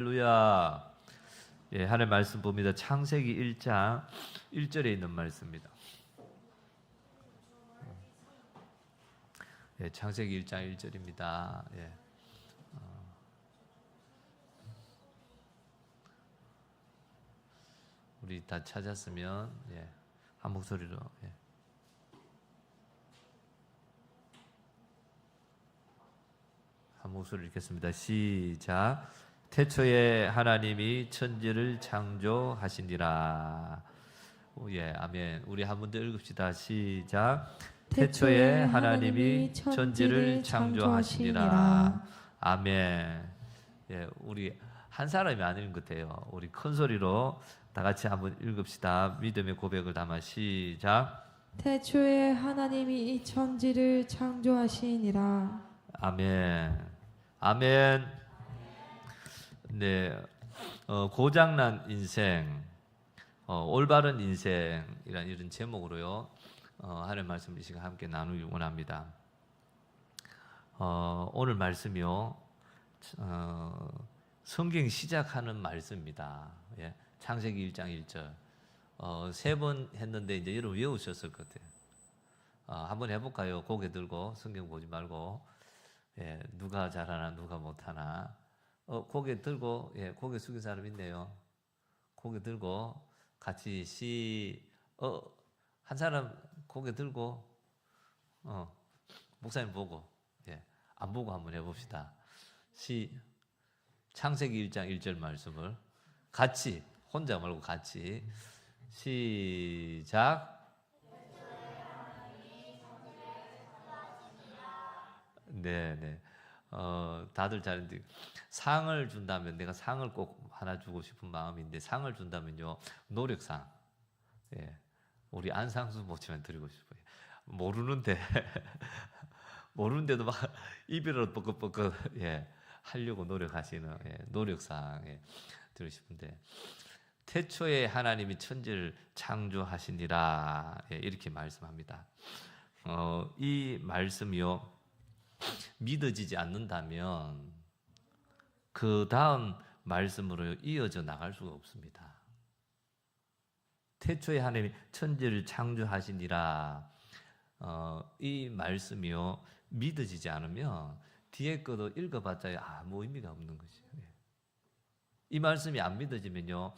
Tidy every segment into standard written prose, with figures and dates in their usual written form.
할렐루야. 예, 하나님 말씀 봅니다. 창세기 1장 1절에 있는 말씀입니다. 예, 창세기 1장 1절입니다. 예. 우리 다 찾았으면 예, 한 목소리로 예. 한 목소리 읽겠습니다. 시작. 태초에 하나님이 천지를 창조하시니라. 예, 아멘. 우리 한 번 더 읽읍시다. 시작. 태초에 하나님이 천지를 창조하시니라. 아멘. 예, 우리 한 사람이 아닌 것 같아요. 우리 큰 소리로 다 같이 한번 읽읍시다. 믿음의 고백을 담아 시작. 태초에 하나님이 이 천지를 창조하시니라. 아멘. 아멘. 네, 고장난 인생, 올바른 인생이란 이런 제목으로요. 하나님 말씀 이 시간 함께 나누기 원합니다. 오늘 말씀이요. 성경 시작하는 말씀입니다. 예, 창세기 1장 1절. 세 번 했는데 이제 여러분 외우셨을 것 같아요. 한번 해볼까요? 고개 들고 성경 보지 말고. 예, 누가 잘하나 누가 못하나. 고개 들고, 예, 고개 숙인 사람 있네요. 고개 들고 같이 한 사람 고개 들고, 목사님 보고, 예, 안 보고 한번 해봅시다. 창세기 1장 1절 말씀을 같이, 혼자 말고 같이, 시작. 네, 네. 다들 잘했는데 상을 준다면 내가 상을 꼭 하나 주고 싶은 마음인데 상을 준다면요 노력상 예, 우리 안상수 모치만 드리고 싶어요. 모르는데도 막 입으로 뻐긋뻐긋 예, 하려고 노력하시는 예, 노력상 예, 드리고 싶은데 태초에 하나님이 천지를 창조하시니라 예, 이렇게 말씀합니다. 이 말씀이요. 믿어지지 않는다면 그 다음 말씀으로 이어져 나갈 수가 없습니다. 태초에 하나님이 천지를 창조하시니라 이 말씀이요 믿어지지 않으면 뒤에 것도 읽어봤자 아무 의미가 없는 것이에요. 이 말씀이 안 믿어지면요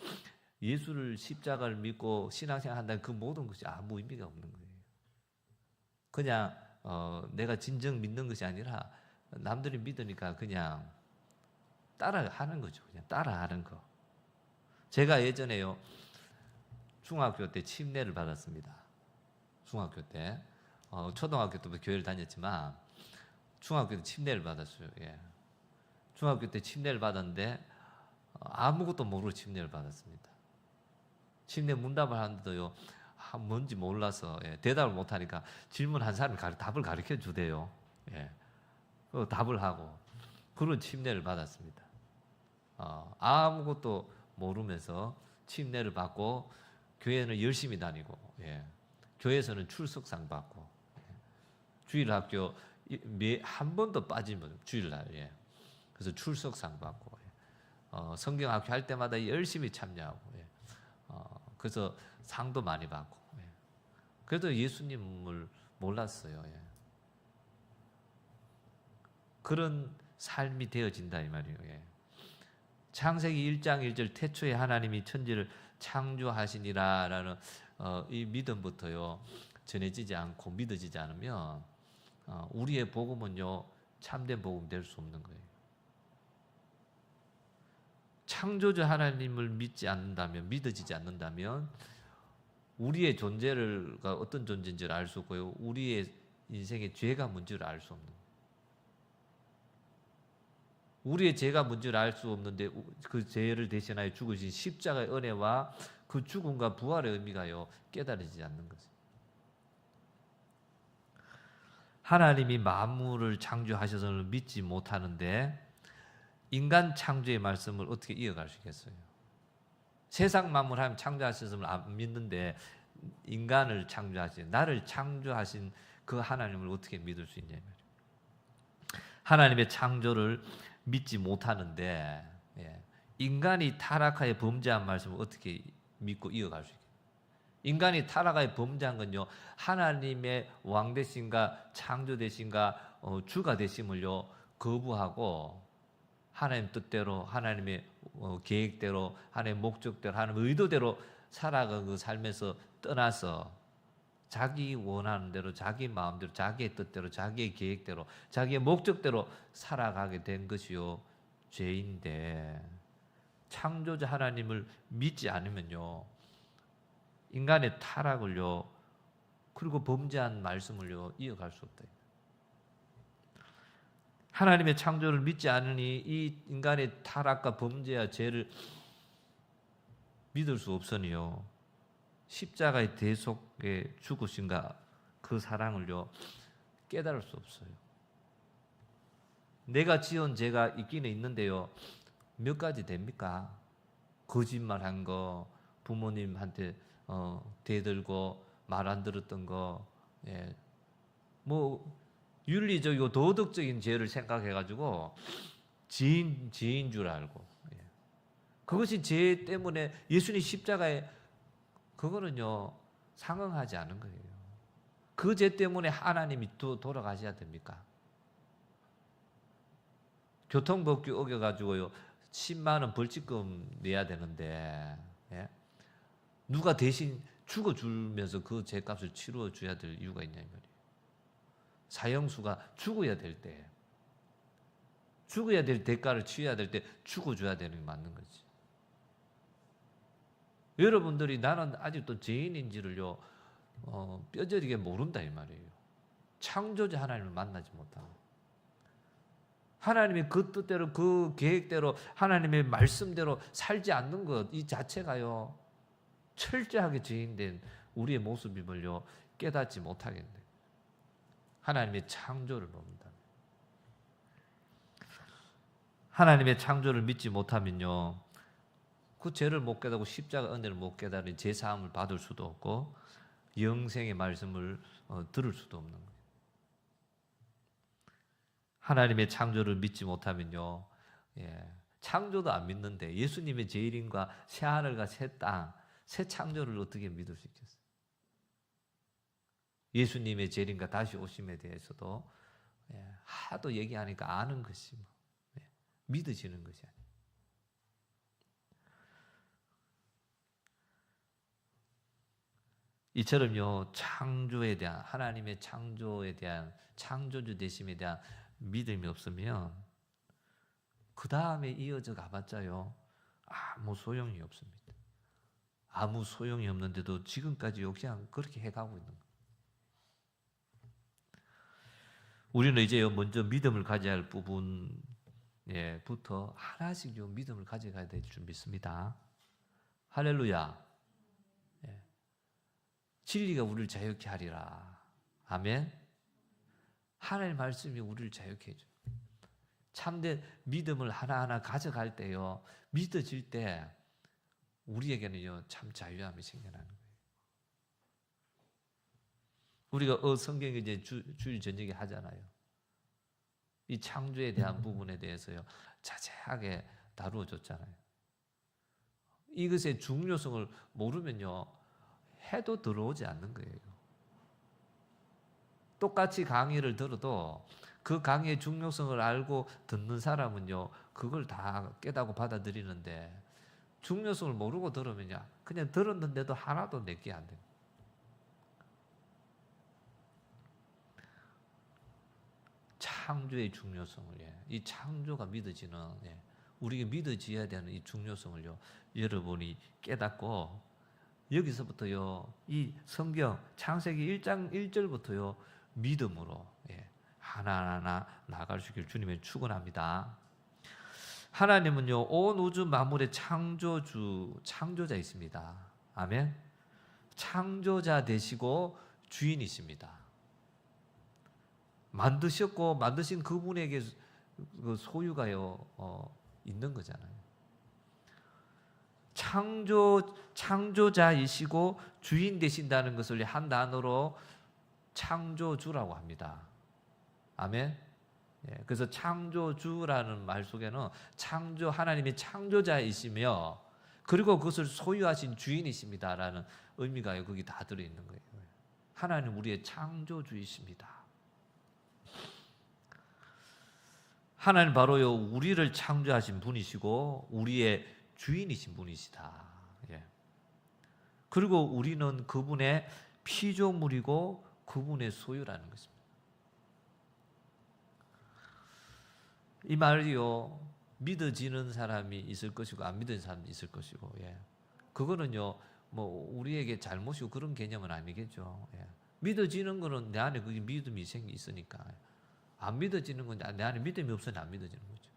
예수를 십자가를 믿고 신앙생활 한다는 그 모든 것이 아무 의미가 없는 거예요. 그냥 내가 진정 믿는 것이 아니라 남들이 믿으니까 그냥 따라하는 거죠. 그냥 따라하는 거. 제가 예전에요 중학교 때 침례를 받았습니다. 중학교 때 초등학교 때부터 교회를 다녔지만 중학교 때 침례를 받았어요. 예. 중학교 때 침례를 받았는데 아무것도 모르고 침례를 받았습니다. 침례 문답을 하는데도요. 뭔지 몰라서 예, 대답을 못하니까 질문한 사람이 답을 가르쳐 주대요. 예, 그 답을 하고 그런 침례를 받았습니다. 아무것도 모르면서 침례를 받고 교회는 열심히 다니고 예, 교회에서는 출석상 받고 예, 주일학교 한 번도 빠지면 주일날 예, 그래서 출석상 받고 예, 성경학교 할 때마다 열심히 참여하고 예, 그래서 상도 많이 받고 예. 그래도 예수님을 몰랐어요. 예. 그런 삶이 되어진다 이 말이에요. 예. 창세기 1장 1절 태초에 하나님이 천지를 창조하시니라라는 이 믿음부터요 전해지지 않고 믿어지지 않으면 우리의 복음은요 참된 복음 될 수 없는 거예요. 창조주 하나님을 믿지 않는다면 믿어지지 않는다면 우리의 존재가 어떤 존재인지를 알 수 없고요. 우리의 인생의 죄가 뭔지를 알 수 없는 거예요. 우리의 죄가 뭔지를 알 수 없는데 그 죄를 대신하여 죽으신 십자가의 은혜와 그 죽음과 부활의 의미가요 깨달아지지 않는 거죠. 하나님이 만물을 창조하셔서는 믿지 못하는데 인간 창조의 말씀을 어떻게 이어갈 수 있겠어요? 세상 만물 하나님 창조하셨음을 안 믿는데 인간을 창조하신 나를 창조하신 그 하나님을 어떻게 믿을 수 있냐 말이에요. 하나님의 창조를 믿지 못하는데 예, 인간이 타락하여 범죄한 말씀을 어떻게 믿고 이어갈 수 있겠어요? 인간이 타락하여 범죄한 건요, 하나님의 왕 되신가 창조 되신가 주가 되심을요 거부하고 하나님 뜻대로, 하나님의 계획대로, 하나님의 목적대로, 하나님의 의도대로 살아가는 그 삶에서 떠나서 자기 원하는 대로, 자기 마음대로, 자기의 뜻대로, 자기의 계획대로, 자기의 목적대로 살아가게 된 것이요 죄인데, 창조자 하나님을 믿지 않으면요 인간의 타락을요 그리고 범죄한 말씀을요 이어갈 수 없다. 하나님의 창조를 믿지 않으니 이 인간의 타락과 범죄와 죄를 믿을 수 없으니요 십자가의 대속에 죽으신가 그 사랑을요 깨달을 수 없어요. 내가 지은 죄가 있기는 있는데요 몇 가지 됩니까? 거짓말한 거, 부모님한테 대들고 말 안 들었던 거, 뭐 윤리적이고 도덕적인 죄를 생각해가지고 죄인 줄 알고, 그것이 죄 때문에 예수님 십자가에 그거는요 상응하지 않은 거예요. 그 죄 때문에 하나님이 또 돌아가셔야 됩니까? 교통법규 어겨가지고요 10만 원 벌칙금 내야 되는데 누가 대신 죽어주면서 그 죄값을 치루어줘야 될 이유가 있냐 이 말이에요. 사형수가 죽어야 될 때, 죽어야 될 대가를 치러야 될 때 죽어줘야 되는 게 맞는 거지. 여러분들이 나는 아직도 죄인인지를요 뼈저리게 모른다 이 말이에요. 창조자 하나님을 만나지 못하고 하나님의 그 뜻대로 그 계획대로 하나님의 말씀대로 살지 않는 것 이 자체가요 철저하게 죄인된 우리의 모습임을요 깨닫지 못하겠네. 하나님의 창조를 모른다. 하나님의 창조를 믿지 못하면요 그 죄를 못 깨닫고 십자가 은혜를 못 깨달은 죄 사함을 받을 수도 없고 영생의 말씀을 들을 수도 없는 거예요. 하나님의 창조를 믿지 못하면요 창조도 안 믿는데 예수님의 재림과 새 하늘과 새 땅, 새 창조를 어떻게 믿을 수 있겠어요? 예수님의 재림과 다시 오심에 대해서도 하도 얘기하니까 아는 것이 믿어지는 것이 아니에요. 이처럼요 창조에 대한 하나님의 창조에 대한 창조주 되심에 대한 믿음이 없으면 그 다음에 이어져 가봤자요 아무 소용이 없습니다. 아무 소용이 없는데도 지금까지 그냥 그렇게 해가고 있는 거예요. 우리는 이제 먼저 믿음을 가져야 할 부분부터 하나씩 믿음을 가져가야 될 줄 믿습니다. 할렐루야. 진리가 우리를 자유케 하리라. 아멘. 하나님의 말씀이 우리를 자유케 해줘요. 참된 믿음을 하나하나 가져갈 때요 믿어질 때 우리에게는요 참 자유함이 생겨나는 거예요. 우리가 성경에 이제 주일 저녁에 하잖아요. 이 창조에 대한 부분에 대해서요 자세하게 다루어 줬잖아요. 이것의 중요성을 모르면요 해도 들어오지 않는 거예요. 똑같이 강의를 들어도 그 강의의 중요성을 알고 듣는 사람은요 그걸 다 깨닫고 받아들이는데 중요성을 모르고 들으면요 그냥 들었는데도 하나도 내게 안 돼요. 창조의 중요성을 이 창조가 믿어지는 우리가 믿어져야 되는 이 중요성을요 여러분이 깨닫고 여기서부터요 이 성경 창세기 1장 1절부터요 믿음으로 하나하나 나아갈 수 있기를 주님의 축원합니다. 하나님은요 온 우주 만물의 창조자이십니다. 아멘. 창조자 되시고 주인이십니다. 만드셨고 만드신 그분에게 그 소유가요 있는 거잖아요. 창조자이시고 주인 되신다는 것을 한 단어로 창조주라고 합니다. 아멘. 예, 그래서 창조주라는 말 속에는 하나님이 창조자이시며 그리고 그것을 소유하신 주인이십니다라는 의미가 거기 다 들어있는 거예요. 하나님 우리의 창조주이십니다. 하나님 바로요 우리를 창조하신 분이시고 우리의 주인이신 분이시다. 예. 그리고 우리는 그분의 피조물이고 그분의 소유라는 것입니다. 이 말이요 믿어지는 사람이 있을 것이고 안 믿어지는 사람이 있을 것이고, 예. 그거는요 뭐 우리에게 잘못이고 그런 개념은 아니겠죠. 예. 믿어지는 거는 내 안에 그 믿음이 있으니까. 안 믿어지는 건 내 안에 믿음이 없으니 안 믿어지는 거죠.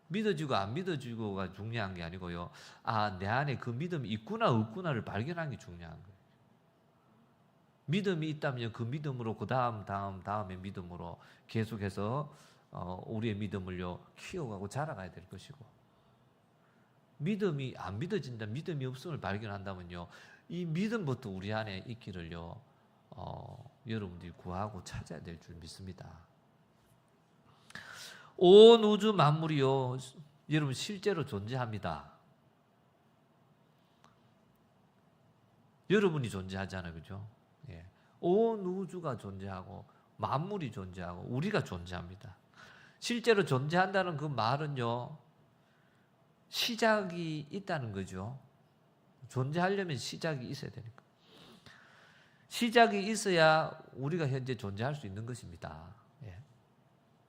믿어지고 안 믿어지고가 중요한 게 아니고요. 내 안에 그 믿음이 있구나 없구나를 발견하는 게 중요한 거예요. 믿음이 있다면 그 믿음으로 그 다음의 믿음으로 계속해서 우리의 믿음을요 키워가고 자라가야 될 것이고, 믿음이 안 믿어진다, 믿음이 없음을 발견한다면요 이 믿음부터 우리 안에 있기를요 여러분들이 구하고 찾아야 될 줄 믿습니다. 온 우주 만물이요 여러분 실제로 존재합니다. 여러분이 존재하잖아요, 그죠? 예. 온 우주가 존재하고 만물이 존재하고 우리가 존재합니다. 실제로 존재한다는 그 말은요 시작이 있다는 거죠. 존재하려면 시작이 있어야 되니까. 시작이 있어야 우리가 현재 존재할 수 있는 것입니다. 예.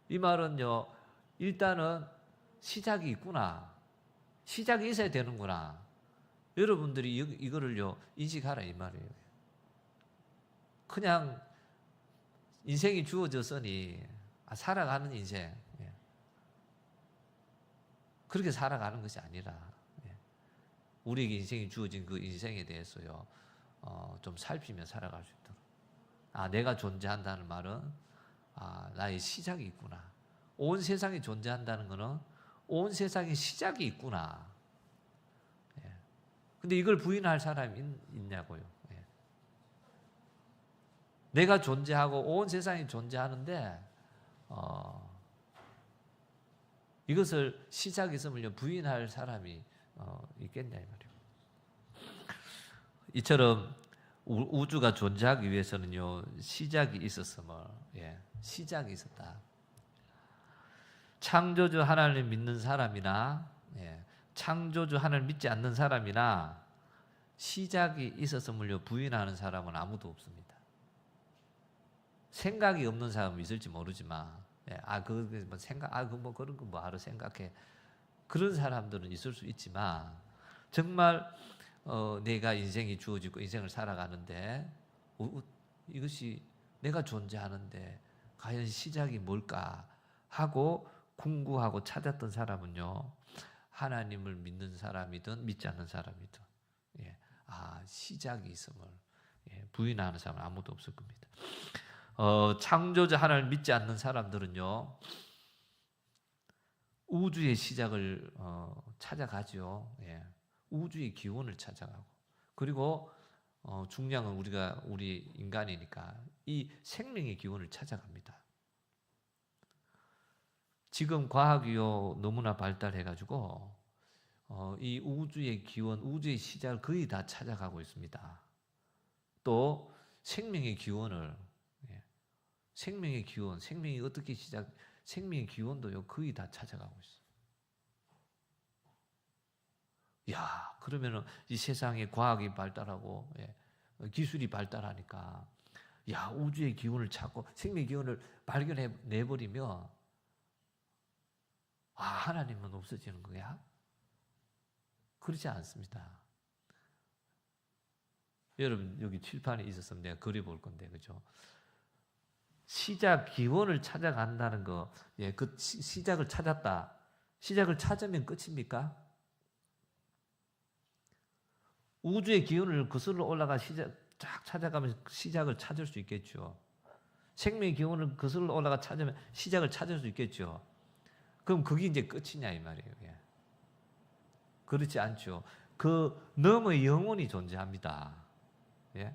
이 말은요 일단은 시작이 있구나, 시작이 있어야 되는구나, 여러분들이 이거를요 인식하라 이 말이에요. 그냥 인생이 주어졌으니 살아가는 인생, 예. 그렇게 살아가는 것이 아니라, 예. 우리에게 인생이 주어진 그 인생에 대해서요 좀 살피며 살아갈 수 있도록. 내가 존재한다는 말은 나의 시작이 있구나. 온 세상이 존재한다는 것은 온 세상에 시작이 있구나. 예. 근데 이걸 부인할 사람이 있냐고요. 예. 내가 존재하고 온 세상이 존재하는데 이것을 시작이 있음을 부인할 사람이 있겠냐 이 말이에요. 이처럼 우주가 존재하기 위해서는요 시작이 있었음을, 예, 시작이 있었다. 창조주 하나님을 믿는 사람이나, 예, 창조주 하나님을 믿지 않는 사람이나 시작이 있었음을 부인하는 사람은 아무도 없습니다. 생각이 없는 사람은 있을지 모르지만, 예, 그 뭐 생각, 뭐 그런 거 뭐 하러 생각해, 그런 사람들은 있을 수 있지만 정말 내가 인생이 주어지고 인생을 살아가는데 이것이 내가 존재하는데 과연 시작이 뭘까 하고 궁구하고 찾았던 사람은요 하나님을 믿는 사람이든 믿지 않는 사람이든, 예, 시작이 있음을, 예, 부인하는 사람은 아무도 없을 겁니다. 창조자 하나님을 믿지 않는 사람들은요 우주의 시작을 찾아가죠. 예. 우주의 기원을 찾아가고, 그리고 중요한 건 우리 인간이니까 이 생명의 기원을 찾아갑니다. 지금 과학이요 너무나 발달해가지고 이 우주의 기원, 우주의 시작을 거의 다 찾아가고 있습니다. 또 생명의 기원을, 예, 생명의 기원, 생명이 어떻게 생명의 기원도요 거의 다 찾아가고 있어요. 야, 그러면은 이 세상에 과학이 발달하고, 예, 기술이 발달하니까, 야, 우주의 기운을 찾고 생명의 기운을 발견해 내버리면 하나님은 없어지는 거야? 그렇지 않습니다. 여러분 여기 칠판에 있었으면 내가 그려볼 건데, 그죠? 시작 기원을 찾아간다는 거, 예, 그 시작을 찾았다. 시작을 찾으면 끝입니까? 우주의 기운을 거슬러 올라가 쫙 찾아가면 시작을 찾을 수 있겠죠. 생명의 기운을 거슬러 올라가 찾으면 시작을 찾을 수 있겠죠. 그럼 그게 이제 끝이냐 이 말이에요. 예. 그렇지 않죠. 그 너머에 영혼이 존재합니다. 예?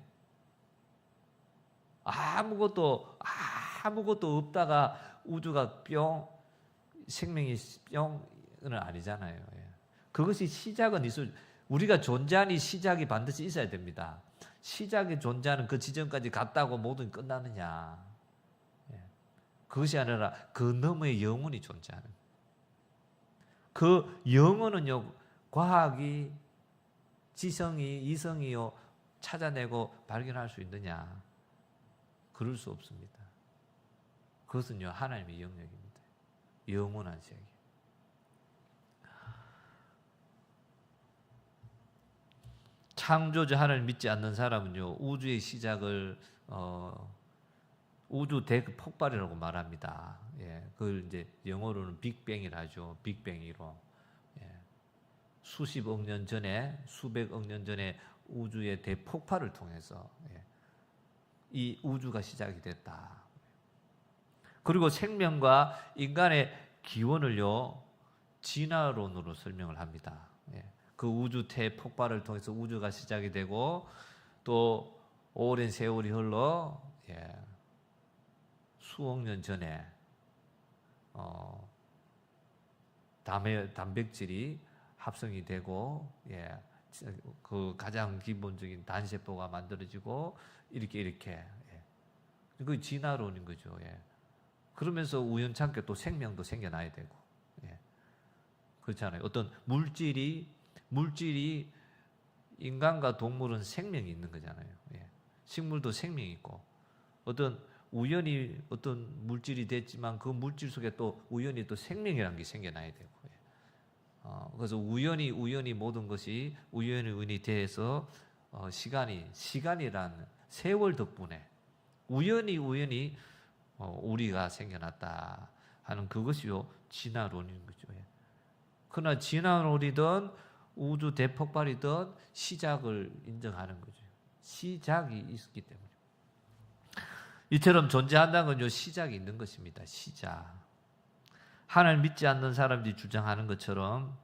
아무것도 아무것도 없다가 우주가 뿅, 생명이 뿅은 아니잖아요. 예. 그것이 시작은 있을, 우리가 존재하니 시작이 반드시 있어야 됩니다. 시작이 존재하는 그 지점까지 갔다고 모든 끝나느냐? 예. 그것이 아니라 그 너머의 영혼이 존재하는. 그 영혼은요, 과학이, 지성이, 이성이요, 찾아내고 발견할 수 있느냐? 그럴 수 없습니다. 그것은요, 하나님의 영역입니다. 영원한 세계. 창조주 하나님 믿지 않는 사람은요, 우주의 시작을 우주 대폭발이라고 말합니다. 예, 그걸 이제 영어로는 빅뱅이라 하죠. 빅뱅이로. 예, 수십억 년 전에, 수백억 년 전에 우주의 대폭발을 통해서 이 우주가 시작이 됐다. 그리고 생명과 인간의 기원을요, 진화론으로 설명을 합니다. 그 우주 대폭발을 통해서 우주가 시작이 되고 또 오랜 세월이 흘러 수억 년 전에 단백질이 합성이 되고 그 가장 기본적인 단세포가 만들어지고 이렇게 그 진화론인 거죠. 그러면서 우연찮게 또 생명도 생겨나야 되고 그렇잖아요. 어떤 물질이 인간과 동물은 생명이 있는 거잖아요. 식물도 생명이 있고 어떤 우연히 어떤 물질이 됐지만 그 물질 속에 또 우연히 또 생명이라는 게 생겨나야 되고 그래서 우연히 모든 것이 우연히 돼서 시간이란 세월 덕분에 우연히 우리가 생겨났다 하는 그것이요 진화론인 거죠. 그러나 진화론이든 우주 대폭발이든 시작을 인정하는 거죠. 시작이 있기 때문에. 이처럼 존재한다는 건요 시작이 있는 것입니다. 시작. 하나님 믿지 않는 사람들이 주장하는 것처럼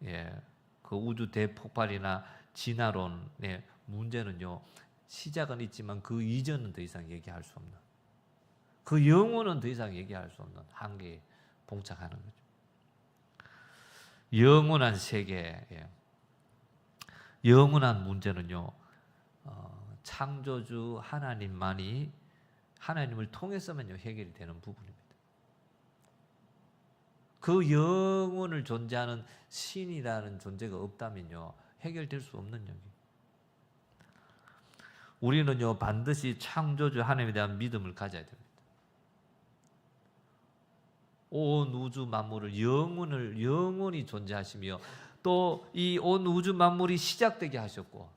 그 우주 대폭발이나 진화론의 문제는요 시작은 있지만 그 이전은 더 이상 얘기할 수 없는, 그 영혼은 더 이상 얘기할 수 없는 한계에 봉착하는 거죠. 영원한 세계, 영원한 문제는요 창조주 하나님만이 하나님을 통해서만요 해결이 되는 부분입니다. 그 영혼을 존재하는 신이라는 존재가 없다면요 해결될 수 없는 영역. 우리는요 반드시 창조주 하나님에 대한 믿음을 가져야 됩니다. 온 우주 만물을 영원히 존재하시며 또 이 온 우주 만물이 시작되게 하셨고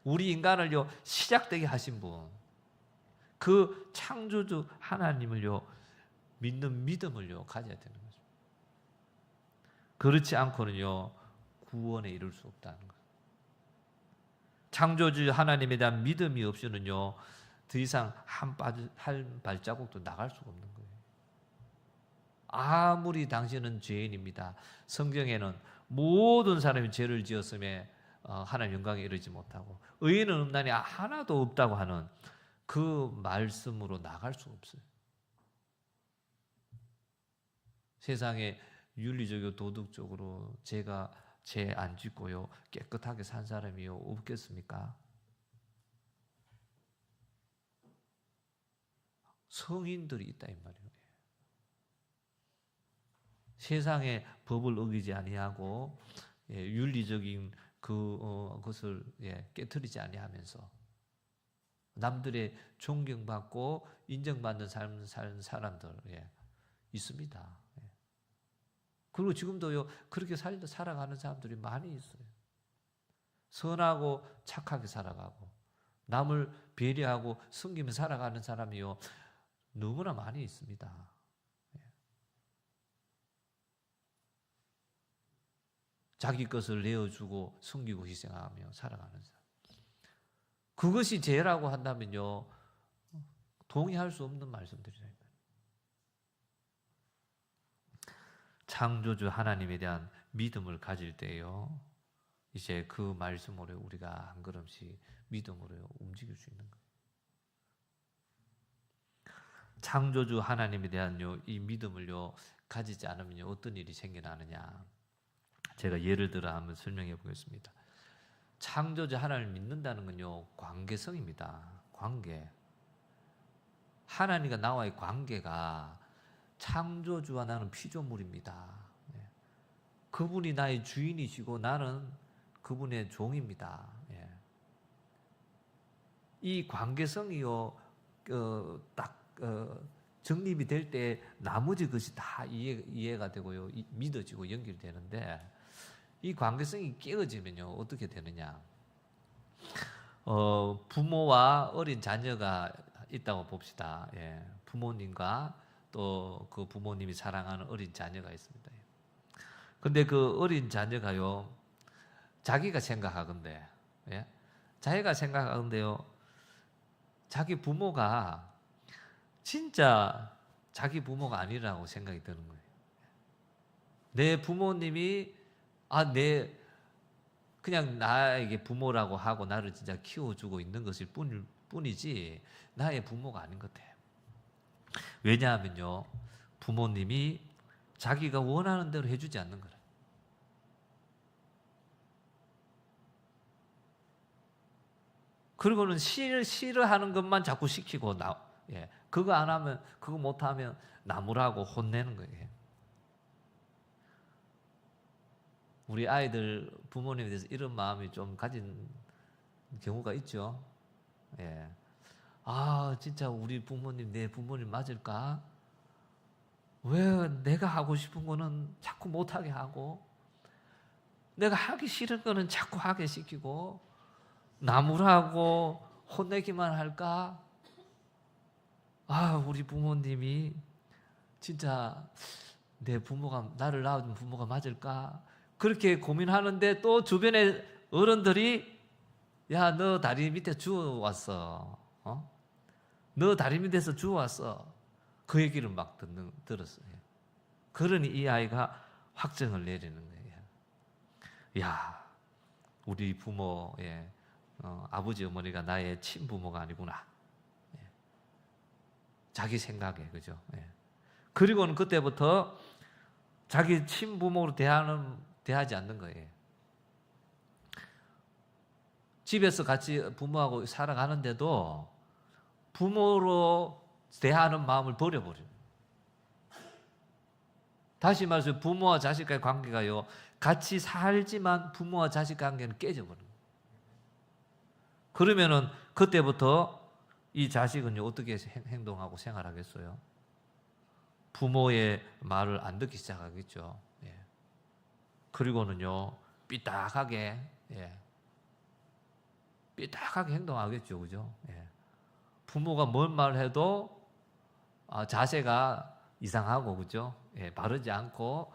우리 인간을요 시작되게 하신 분, 그 창조주 하나님을요 믿는 믿음을요 가져야 되는 거죠. 그렇지 않고는요 구원에 이룰 수 없다는 거예요. 창조주 하나님에 대한 믿음이 없이는요 더 이상 한 발자국도 나갈 수가 없는 거예요. 아무리 당신은 죄인입니다. 성경에는 모든 사람이 죄를 지었음에 하나님 영광에 이르지 못하고 의인은 없나니 하나도 없다고 하는 그 말씀으로 나갈 수 없어요. 세상에 윤리적이고 도덕적으로 제가 죄 안 짓고요 깨끗하게 산 사람이요 없겠습니까? 성인들이 있다 이 말이에요. 세상의 법을 어기지 아니하고 윤리적인 그것을 깨트리지 아니하면서 남들의 존경받고 인정받는 삶을 사는 사람들 있습니다. 그리고 지금도요 그렇게 살아가는 사람들이 많이 있어요. 선하고 착하게 살아가고 남을 배려하고 섬기며 살아가는 사람이요 너무나 많이 있습니다. 자기 것을 내어주고 숨기고 희생하며 살아가는 사람. 그것이 죄라고 한다면요 동의할 수 없는 말씀들이다. 창조주 하나님에 대한 믿음을 가질 때요 이제 그 말씀으로 우리가 한 걸음씩 믿음으로 움직일 수 있는 거예요. 창조주 하나님에 대한 이 믿음을요 가지지 않으면 어떤 일이 생겨나느냐. 제가 예를 들어 한번 설명해 보겠습니다. 창조주 하나님을 믿는다는 건요 관계성입니다. 관계. 하나님과 나와의 관계가 창조주와 나는 피조물입니다. 그분이 나의 주인이시고 나는 그분의 종입니다. 이 관계성이요 딱 정립이 될 때 나머지 것이 다 이해가 되고요 믿어지고 연결되는데 이 관계성이 깨어지면요 어떻게 되느냐? 부모와 어린 자녀가 있다고 봅시다. 부모님과 또 그 부모님이 사랑하는 어린 자녀가 있습니다. 근데 그 어린 자녀가요 자기가 생각하건데 자기가 생각하건데요 자기 부모가 진짜 자기 부모가 아니라고 생각이 드는 거예요. 내 부모님이 그냥 나에게 부모라고 하고 나를 진짜 키워주고 있는 것일 뿐이지 나의 부모가 아닌 것 같아요. 왜냐하면요 부모님이 자기가 원하는 대로 해주지 않는 거라. 그리고는 싫어하는 것만 자꾸 시키고 그거 안 하면 그거 못 하면 나무라고 혼내는 거예요. 우리 아이들 부모님에 대해서 이런 마음이 좀 가진 경우가 있죠. 진짜 우리 부모님 내 부모님 맞을까? 왜 내가 하고 싶은 거는 자꾸 못하게 하고 내가 하기 싫은 거는 자꾸 하게 시키고 나무라고 혼내기만 할까? 우리 부모님이 진짜 내 부모가 나를 낳아준 부모가 맞을까? 그렇게 고민하는데 또 주변에 어른들이 야, 너 다리 밑에 주워왔어. 너 다리 밑에서 주워왔어. 그 얘기를 막 들었어요. 그러니 이 아이가 확정을 내리는 거예요. 야, 우리 부모의 아버지 어머니가 나의 친부모가 아니구나. 자기 생각에 그죠. 그리고는 그때부터 자기 친부모로 대하지 않는 거예요. 집에서 같이 부모하고 살아가는데도 부모로 대하는 마음을 버려버려요. 다시 말해서 부모와 자식과의 관계가요 같이 살지만 부모와 자식 관계는 깨져버려요. 그러면은 그때부터 이 자식은요 어떻게 행동하고 생활하겠어요? 부모의 말을 안 듣기 시작하겠죠. 그리고는요 삐딱하게 행동하겠죠, 그죠? 부모가 뭔 말을 해도 자세가 이상하고 그죠? 바르지 않고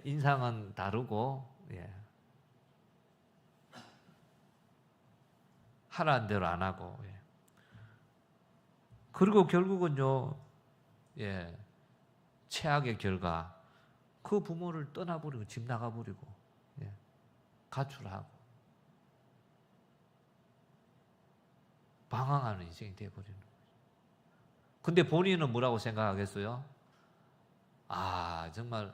인상은 다르고 하라는 대로 안 하고 그리고 결국은요 최악의 결과 그 부모를 떠나버리고 집 나가버리고 가출하고 방황하는 인생이 되어버리는 거예요. 근데 본인은 뭐라고 생각하겠어요? 정말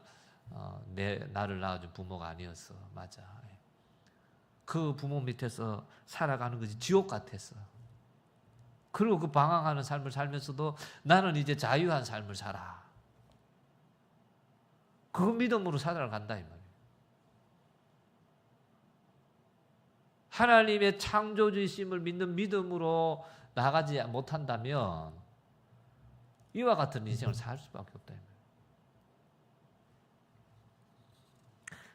나를 낳아준 부모가 아니었어. 맞아. 그 부모 밑에서 살아가는 것이 지옥 같았어. 그리고 그 방황하는 삶을 살면서도 나는 이제 자유한 삶을 살아. 그 믿음으로 살아간다 이 말이에요. 하나님의 창조주이심을 믿는 믿음으로 나가지 못한다면 이와 같은 인생을 살 수밖에 없다 이 말이에요.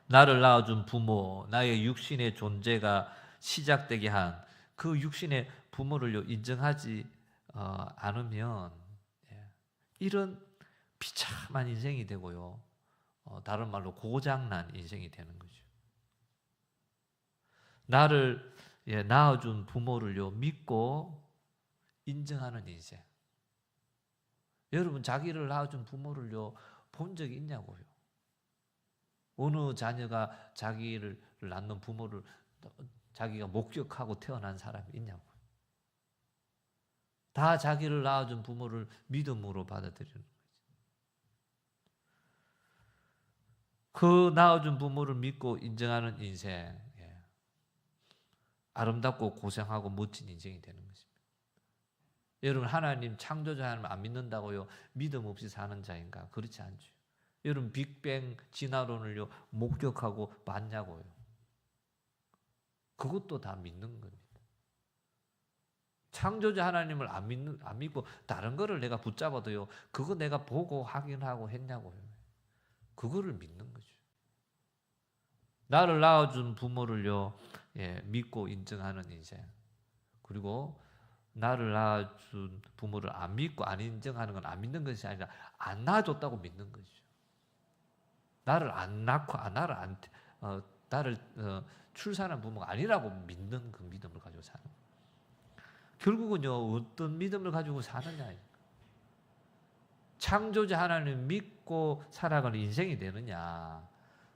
나를 낳아준 부모, 나의 육신의 존재가 시작되게 한 그 육신의 부모를 인정하지 않으면 이런 비참한 인생이 되고요. 다른 말로 고장난 인생이 되는 거죠. 나를 낳아준 부모를요 믿고 인정하는 인생. 여러분 자기를 낳아준 부모를요 본 적이 있냐고요? 어느 자녀가 자기를 낳는 부모를 자기가 목격하고 태어난 사람이 있냐고요? 다 자기를 낳아준 부모를 믿음으로 받아들이는 거죠. 그 낳아준 부모를 믿고 인정하는 인생, 예. 아름답고 고생하고 멋진 인생이 되는 것입니다. 여러분, 하나님 창조자 하나님 안 믿는다고요? 믿음 없이 사는 자인가? 그렇지 않죠. 여러분, 빅뱅 진화론을요 목격하고 맞냐고요? 그것도 다 믿는 겁니다. 창조자 하나님을 안 믿고 다른 거를 내가 붙잡아도요, 그거 내가 보고 확인하고 했냐고요. 그거를 믿는 거죠. 나를 낳아준 부모를요, 예, 믿고 인정하는 인생. 그리고 나를 낳아준 부모를 안 믿고 안 인정하는 건 안 믿는 것이 아니라 안 낳아줬다고 믿는 거죠. 나를 안 낳고 나를 출산한 부모가 아니라고 믿는 그 믿음을 가지고 사는 거예요. 결국은요, 어떤 믿음을 가지고 사느냐. 창조자 하나님을 믿고 살아가는 인생이 되느냐,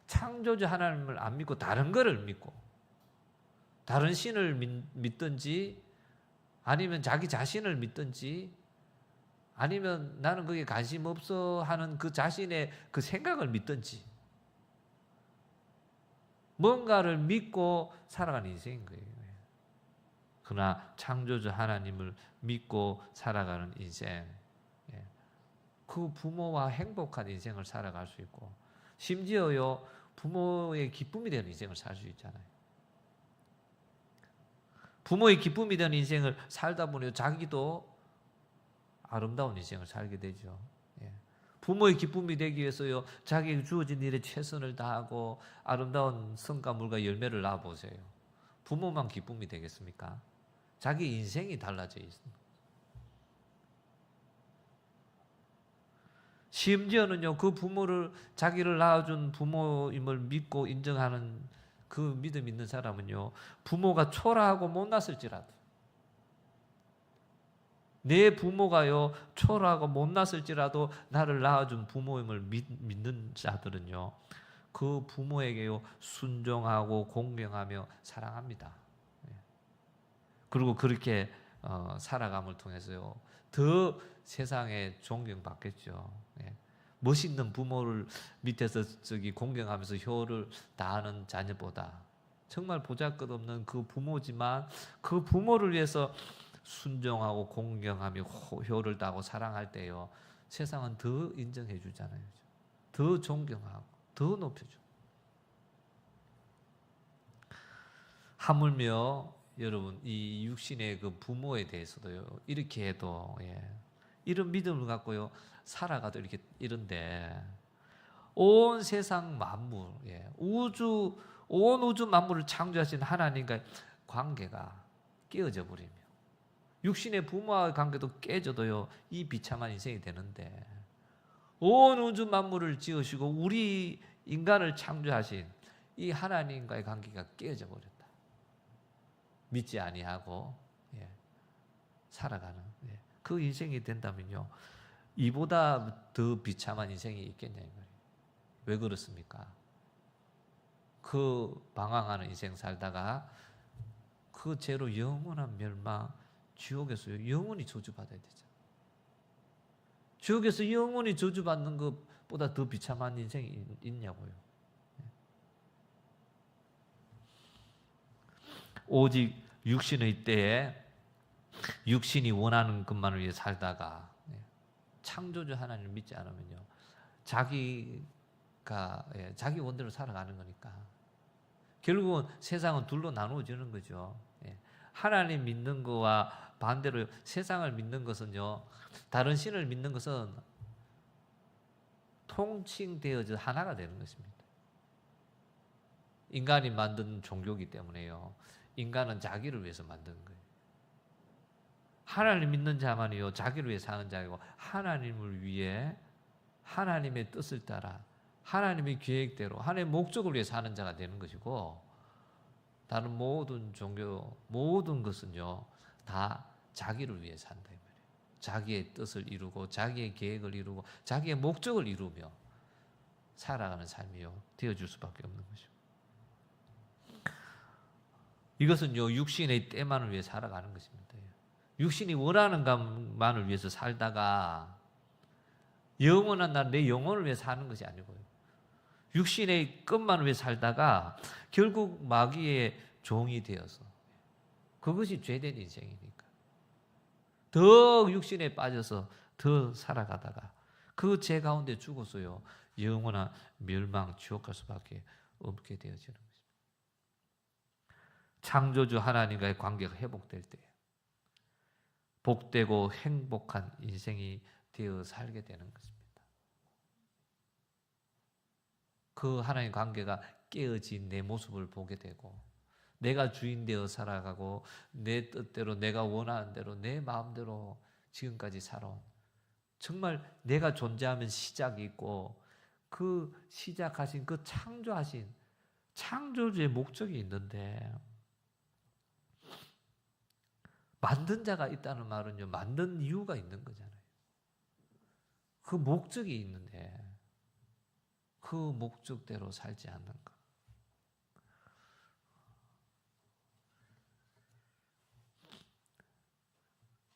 창조자 하나님을 안 믿고 다른 거를 믿고 다른 신을 믿든지, 아니면 자기 자신을 믿든지, 아니면 나는 거기에 관심 없어 하는 그 자신의 그 생각을 믿든지, 뭔가를 믿고 살아가는 인생인 거예요. 그러나 창조주 하나님을 믿고 살아가는 인생, 그 부모와 행복한 인생을 살아갈 수 있고, 심지어요 부모의 기쁨이 되는 인생을 살 수 있잖아요. 부모의 기쁨이 되는 인생을 살다 보니 자기도 아름다운 인생을 살게 되죠. 부모의 기쁨이 되기 위해서요, 자기에게 주어진 일에 최선을 다하고 아름다운 성과물과 열매를 낳아보세요. 부모만 기쁨이 되겠습니까? 자기 인생이 달라져 있습니다. 심지어는요, 그 부모를, 자기를 낳아준 부모임을 믿고 인정하는 그 믿음 있는 사람은요, 부모가 초라하고 못났을지라도, 내 부모가요 초라하고 못났을지라도 나를 낳아준 부모임을 믿는 자들은요, 그 부모에게요 순종하고 공경하며 사랑합니다. 그리고 그렇게 살아감을 통해서요 더 세상에 존경받겠죠. 멋있는 부모를 밑에서 공경하면서 효를 다하는 자녀보다 정말 보잘것없는 그 부모지만 그 부모를 위해서 순종하고 공경하며 효를 다하고 사랑할 때요, 세상은 더 인정해 주잖아요. 더 존경하고 더 높여줘. 하물며 여러분, 이 육신의 그 부모에 대해서도요 이렇게 해도, 이런 믿음을 갖고요 살아가도 이렇게 이런데, 온 세상 만물, 온 우주 만물을 창조하신 하나님과의 관계가 깨어져 버리며, 육신의 부모와의 관계도 깨져도요 이 비참한 인생이 되는데, 온 우주 만물을 지으시고 우리 인간을 창조하신 이 하나님과의 관계가 깨어져 버렸다. 믿지 아니하고 살아가는 그 인생이 된다면요, 이보다 더 비참한 인생이 있겠냐 이 말이에요. 왜 그렇습니까? 그 방황하는 인생 살다가 그 죄로 영원한 멸망, 지옥에서 영원히 저주받아야 되잖아요. 지옥에서 영원히 저주받는 것보다 더 비참한 인생이 있냐고요. 오직 육신의 때에 육신이 원하는 것만을 위해 살다가 창조주 하나님을 믿지 않으면요, 자기가 자기 원대로 살아가는 거니까 결국은 세상은 둘로 나누어지는 거죠. 하나님 믿는 거와 반대로 세상을 믿는 것은요, 다른 신을 믿는 것은 통칭되어져 하나가 되는 것입니다. 인간이 만든 종교이기 때문에요, 인간은 자기를 위해서 만든 거예요. 하나님 믿는 자만이요 자기를 위해 사는 자이고, 하나님을 위해 하나님의 뜻을 따라 하나님의 계획대로 하나님의 목적을 위해 사는 자가 되는 것이고, 다른 모든 종교, 모든 것은요 다 자기를 위해 산다 이 말이에요. 자기의 뜻을 이루고 자기의 계획을 이루고 자기의 목적을 이루며 살아가는 삶이요 되어줄 수밖에 없는 것이죠. 이것은요 육신의 때만을 위해 살아가는 것입니다. 육신이 원하는 것만을 위해서 살다가 영원한 날 내 영혼을 위해 사는 것이 아니고요. 육신의 것만을 위해 살다가 결국 마귀의 종이 되어서 그것이 죄된 인생이니까 더 육신에 빠져서 더 살아가다가 그 죄 가운데 죽어서요 영원한 멸망 지옥 갈 수밖에 없게 되어지는 것입니다. 창조주 하나님과의 관계가 회복될 때 복되고 행복한 인생이 되어 살게 되는 것입니다. 그 하나님 관계가 깨어진 내 모습을 보게 되고 내가 주인 되어 살아가고 내 뜻대로 내가 원하는 대로 내 마음대로 지금까지 살아온 정말 내가 존재하면 시작이 있고 그 시작하신 그 창조하신 창조주의 목적이 있는데 만든 자가 있다는 말은요 만든 이유가 있는 거잖아요. 그 목적이 있는데 그 목적대로 살지 않는 것.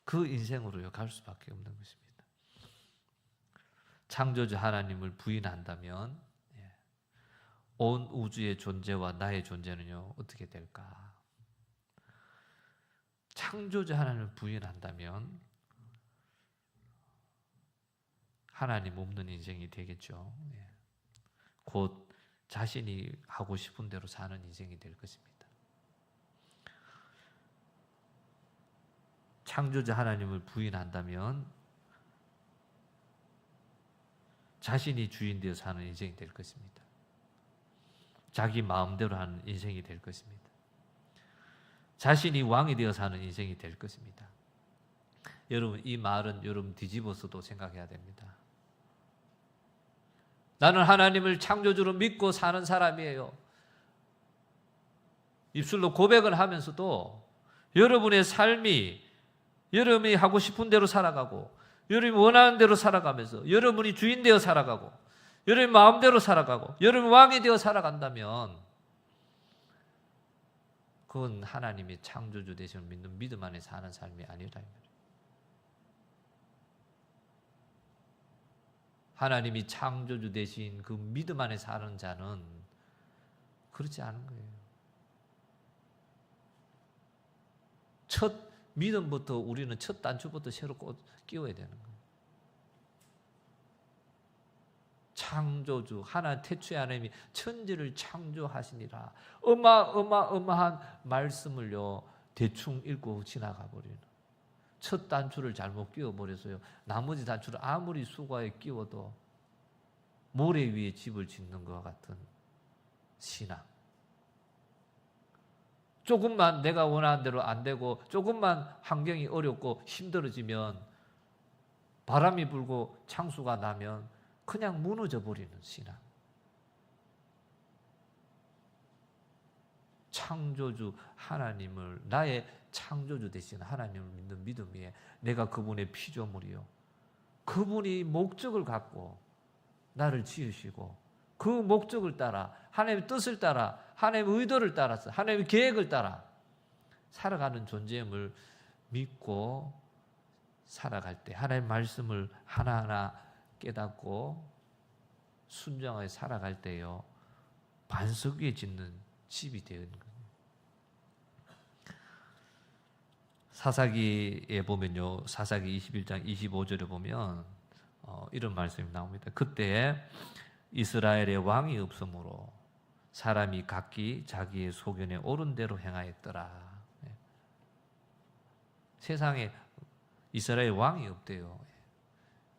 그 인생으로요 갈 수밖에 없는 것입니다. 창조주 하나님을 부인한다면 온 우주의 존재와 나의 존재는요 어떻게 될까? 창조주 하나님을 부인한다면 하나님 없는 인생이 되겠죠. 곧 자신이 하고 싶은 대로 사는 인생이 될 것입니다. 창조주 하나님을 부인한다면 자신이 주인 되어 사는 인생이 될 것입니다. 자기 마음대로 하는 인생이 될 것입니다. 자신이 왕이 되어 사는 인생이 될 것입니다. 여러분 이 말은 여러분 뒤집어서도 생각해야 됩니다. 나는 하나님을 창조주로 믿고 사는 사람이에요. 입술로 고백을 하면서도 여러분의 삶이 여러분이 하고 싶은 대로 살아가고 여러분이 원하는 대로 살아가면서 여러분이 주인 되어 살아가고 여러분 마음대로 살아가고 여러분 왕이 되어 살아간다면 그건 하나님이 창조주 되심을 믿는 믿음 안에 사는 삶이 아니라 하나님이 창조주 되신 그 믿음 안에 사는 자는 그렇지 않은 거예요. 첫 믿음부터 우리는 첫 단추부터 새로 끼워야 되는 거예요. 창조주 하나님 태초에 하나님이 천지를 창조하시니라 어마어마한 말씀을요 대충 읽고 지나가 버리는 첫 단추를 잘못 끼워버려서요 나머지 단추를 아무리 수고에 끼워도 모래 위에 집을 짓는 것과 같은 신앙. 조금만 내가 원하는 대로 안 되고 조금만 환경이 어렵고 힘들어지면 바람이 불고 창수가 나면 그냥 무너져 버리는 신앙. 창조주 하나님을 나의 창조주 되신 하나님을 믿는 믿음 위에 내가 그분의 피조물이요. 그분이 목적을 갖고 나를 지으시고 그 목적을 따라 하나님의 뜻을 따라 하나님의 의도를 따라서 하나님의 계획을 따라 살아가는 존재임을 믿고 살아갈 때 하나님의 말씀을 하나하나 깨닫고 순종하게 살아갈 때요 반석 위에 짓는 집이 되는 거예요. 사사기에 보면요 사사기 21장 25절에 보면 이런 말씀이 나옵니다. 그때 이스라엘의 왕이 없으므로 사람이 각기 자기의 소견에 옳은 대로 행하였더라. 세상에 이스라엘 왕이 없대요.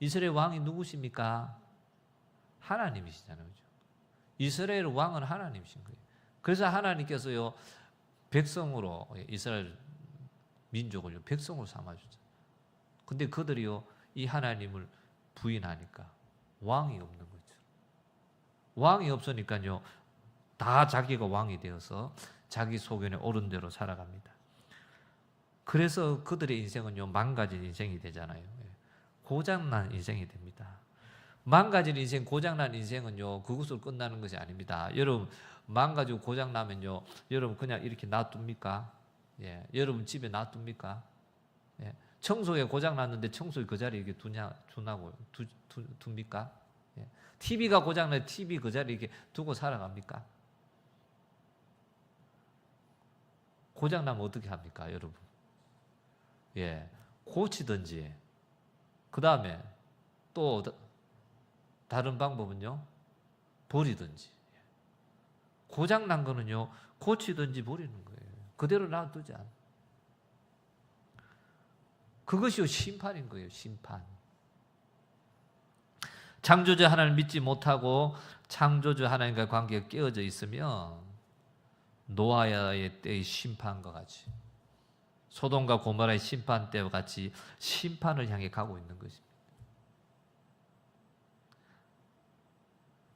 이스라엘 왕이 누구십니까? 하나님이시잖아요. 그렇죠? 이스라엘 왕은 하나님이신 거예요. 그래서 하나님께서요 백성으로 이스라엘 민족을 백성으로 삼아주죠. 근데 그들이요 이 하나님을 부인하니까 왕이 없는 거죠. 왕이 없으니까요 다 자기가 왕이 되어서 자기 소견에 옳은 대로 살아갑니다. 그래서 그들의 인생은요 망가진 인생이 되잖아요. 고장난 인생이 됩니다. 망가진 인생, 고장난 인생은요 그것으로 끝나는 것이 아닙니다. 여러분 망가지고 고장나면요 여러분 그냥 이렇게 놔둡니까? 여러분 집에 놔둡니까? 청소기 고장 났는데 청소기 그 자리에 이렇게 둡니까? 예. TV가 고장 나면 TV 그 자리에 이렇게 두고 살아갑니까? 고장 나면 어떻게 합니까, 여러분? 예, 고치든지. 그 다음에 또 다른 방법은요, 버리든지. 고장 난 거는요, 고치든지 버리는 거예요. 그대로 놔두지 않아. 그것이 심판인 거예요, 심판. 창조주 하나님을 믿지 못하고 창조주 하나님과 관계가 깨어져 있으면 노아의 때의 심판과 같이, 소돔과 고모라의 심판 때와 같이 심판을 향해 가고 있는 것입니다.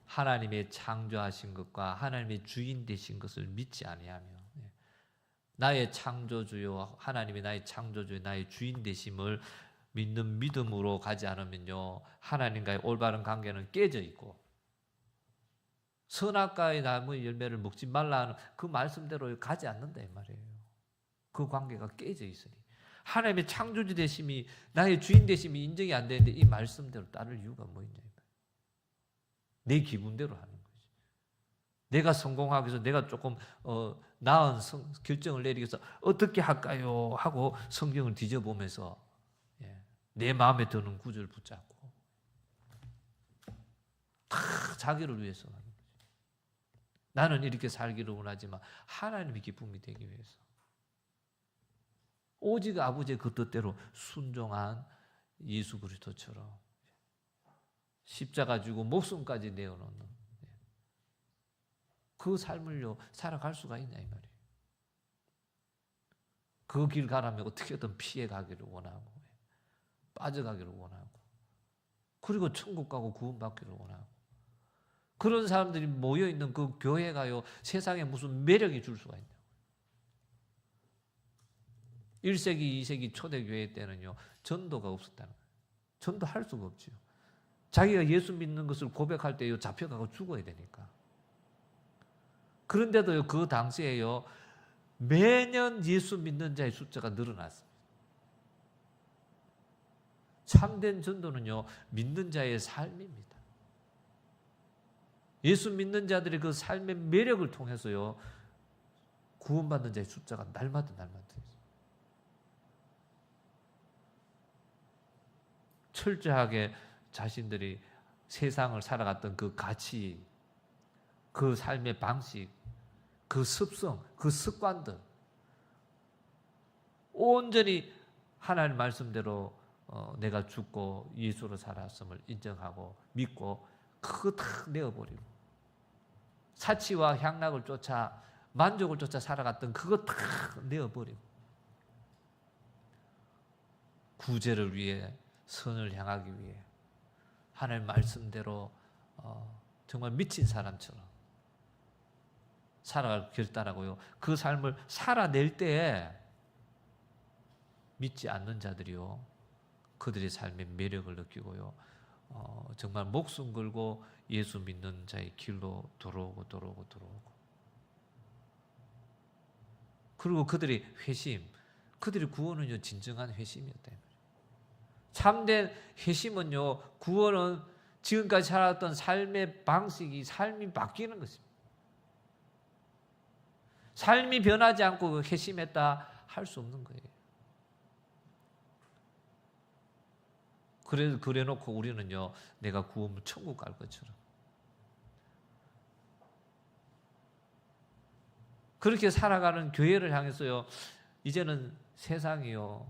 하나님의 창조하신 것과 하나님의 주인 되신 것을 믿지 아니하며, 나의 창조주요, 하나님이 나의 창조주요, 나의 주인 되심을 믿는 믿음으로 가지 않으면요, 하나님과의 올바른 관계는 깨져 있고, 선악과의 나무 열매를 먹지 말라 하는 그 말씀대로 가지 않는다 이 말이에요. 그 관계가 깨져 있으니 하나님의 창조주 되심이, 나의 주인 되심이 인정이 안 되는데 이 말씀대로 따를 이유가 뭐 있냐, 내 기분대로 하는 거지. 내가 성공하기 위해서, 내가 조금 나은 결정을 내리기 위해서 어떻게 할까요? 하고 성경을 뒤져보면서 내 마음에 드는 구절 붙잡고 다 자기를 위해서 하는 거지. 나는 이렇게 살기를 원하지만 하나님의 기쁨이 되기 위해서 오직 아버지의 그 뜻대로 순종한 예수 그리스도처럼 십자가 지고 목숨까지 내어놓는 그 삶을요 살아갈 수가 있냐 이 말이에요. 그 길 가라면 어떻게든 피해 가기를 원하고, 빠져가기를 원하고, 그리고 천국 가고 구원받기를 원하고, 그런 사람들이 모여있는 그 교회가요 세상에 무슨 매력이 줄 수가 있냐고. 1세기 2세기 초대교회 때는요 전도가 없었다는 거예요. 전도할 수가 없죠. 자기가 예수 믿는 것을 고백할 때요 잡혀가고 죽어야 되니까. 그런데도요 그 당시에요 매년 예수 믿는 자의 숫자가 늘어났습니다. 참된 전도는요 믿는 자의 삶입니다. 예수 믿는 자들의 그 삶의 매력을 통해서요 구원받는 자의 숫자가 날마다 있어요. 철저하게 자신들이 세상을 살아갔던 그 가치, 그 삶의 방식, 그 습성, 그 습관들 온전히 하나님 말씀대로 내가 죽고 예수로 살았음을 인정하고 믿고 그거 다 내어버리고 사치와 향락을 쫓아 만족을 쫓아 살아갔던 그거 다 내어버리고 구제를 위해, 선을 향하기 위해 하나님 말씀대로 정말 미친 사람처럼 살아갈 결단하고요. 그 삶을 살아낼 때에 믿지 않는 자들이요 그들의 삶의 매력을 느끼고요 정말 목숨 걸고 예수 믿는 자의 길로 들어오고 그리고 그들의 회심, 그들의 구원은요 진정한 회심이었다. 참된 회심은요 구원은 지금까지 살아왔던 삶의 방식이, 삶이 바뀌는 것입니다. 삶이 변하지 않고 회심했다 할 수 없는 거예요. 그래 놓고 우리는요 내가 구원을 천국 갈 것처럼 그렇게 살아가는 교회를 향해서요 이제는 세상이요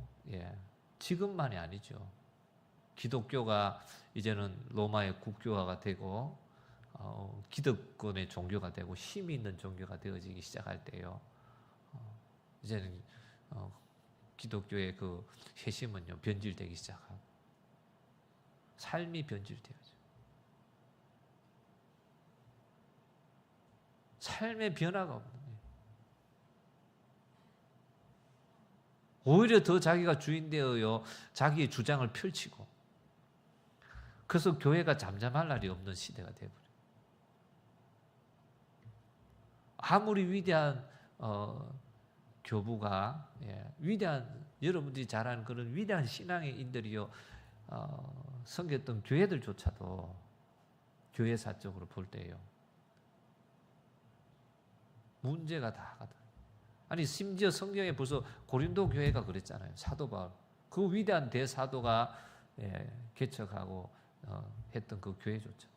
지금만이 아니죠. 기독교가 이제는 로마의 국교화가 되고 기득권의 종교가 되고 힘이 있는 종교가 되어지기 시작할 때요 이제는 기독교의 그 회심은요 변질되기 시작하고 삶이 변질되어져. 삶의 변화가 없는 거예요. 오히려 더 자기가 주인 되어요 자기의 주장을 펼치고 그래서 교회가 잠잠할 날이 없는 시대가 되어버려요. 아무리 위대한 교부가 위대한 여러분들이 잘 아는 그런 위대한 신앙의 인들이요, 섬겼던 교회들조차도 교회사적으로 볼 때요, 문제가 다 가다. 아니 심지어 성경에 벌써 고린도 교회가 그랬잖아요. 사도 바울, 그 위대한 대사도가 개척하고 했던 그 교회조차.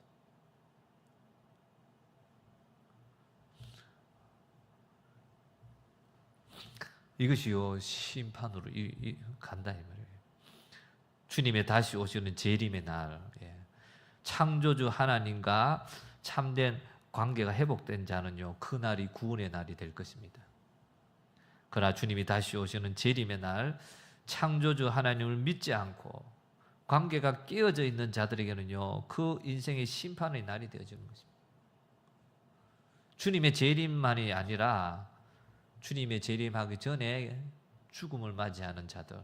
이것이요 심판으로 간다 이 말이에요. 주님의 다시 오시는 재림의 날, 창조주 하나님과 참된 관계가 회복된 자는요, 그 날이 구원의 날이 될 것입니다. 그러나 주님이 다시 오시는 재림의 날, 창조주 하나님을 믿지 않고 관계가 깨어져 있는 자들에게는요, 그 인생의 심판의 날이 되어지는 것입니다. 주님의 재림만이 아니라 주님의 재림하기 전에 죽음을 맞이하는 자들,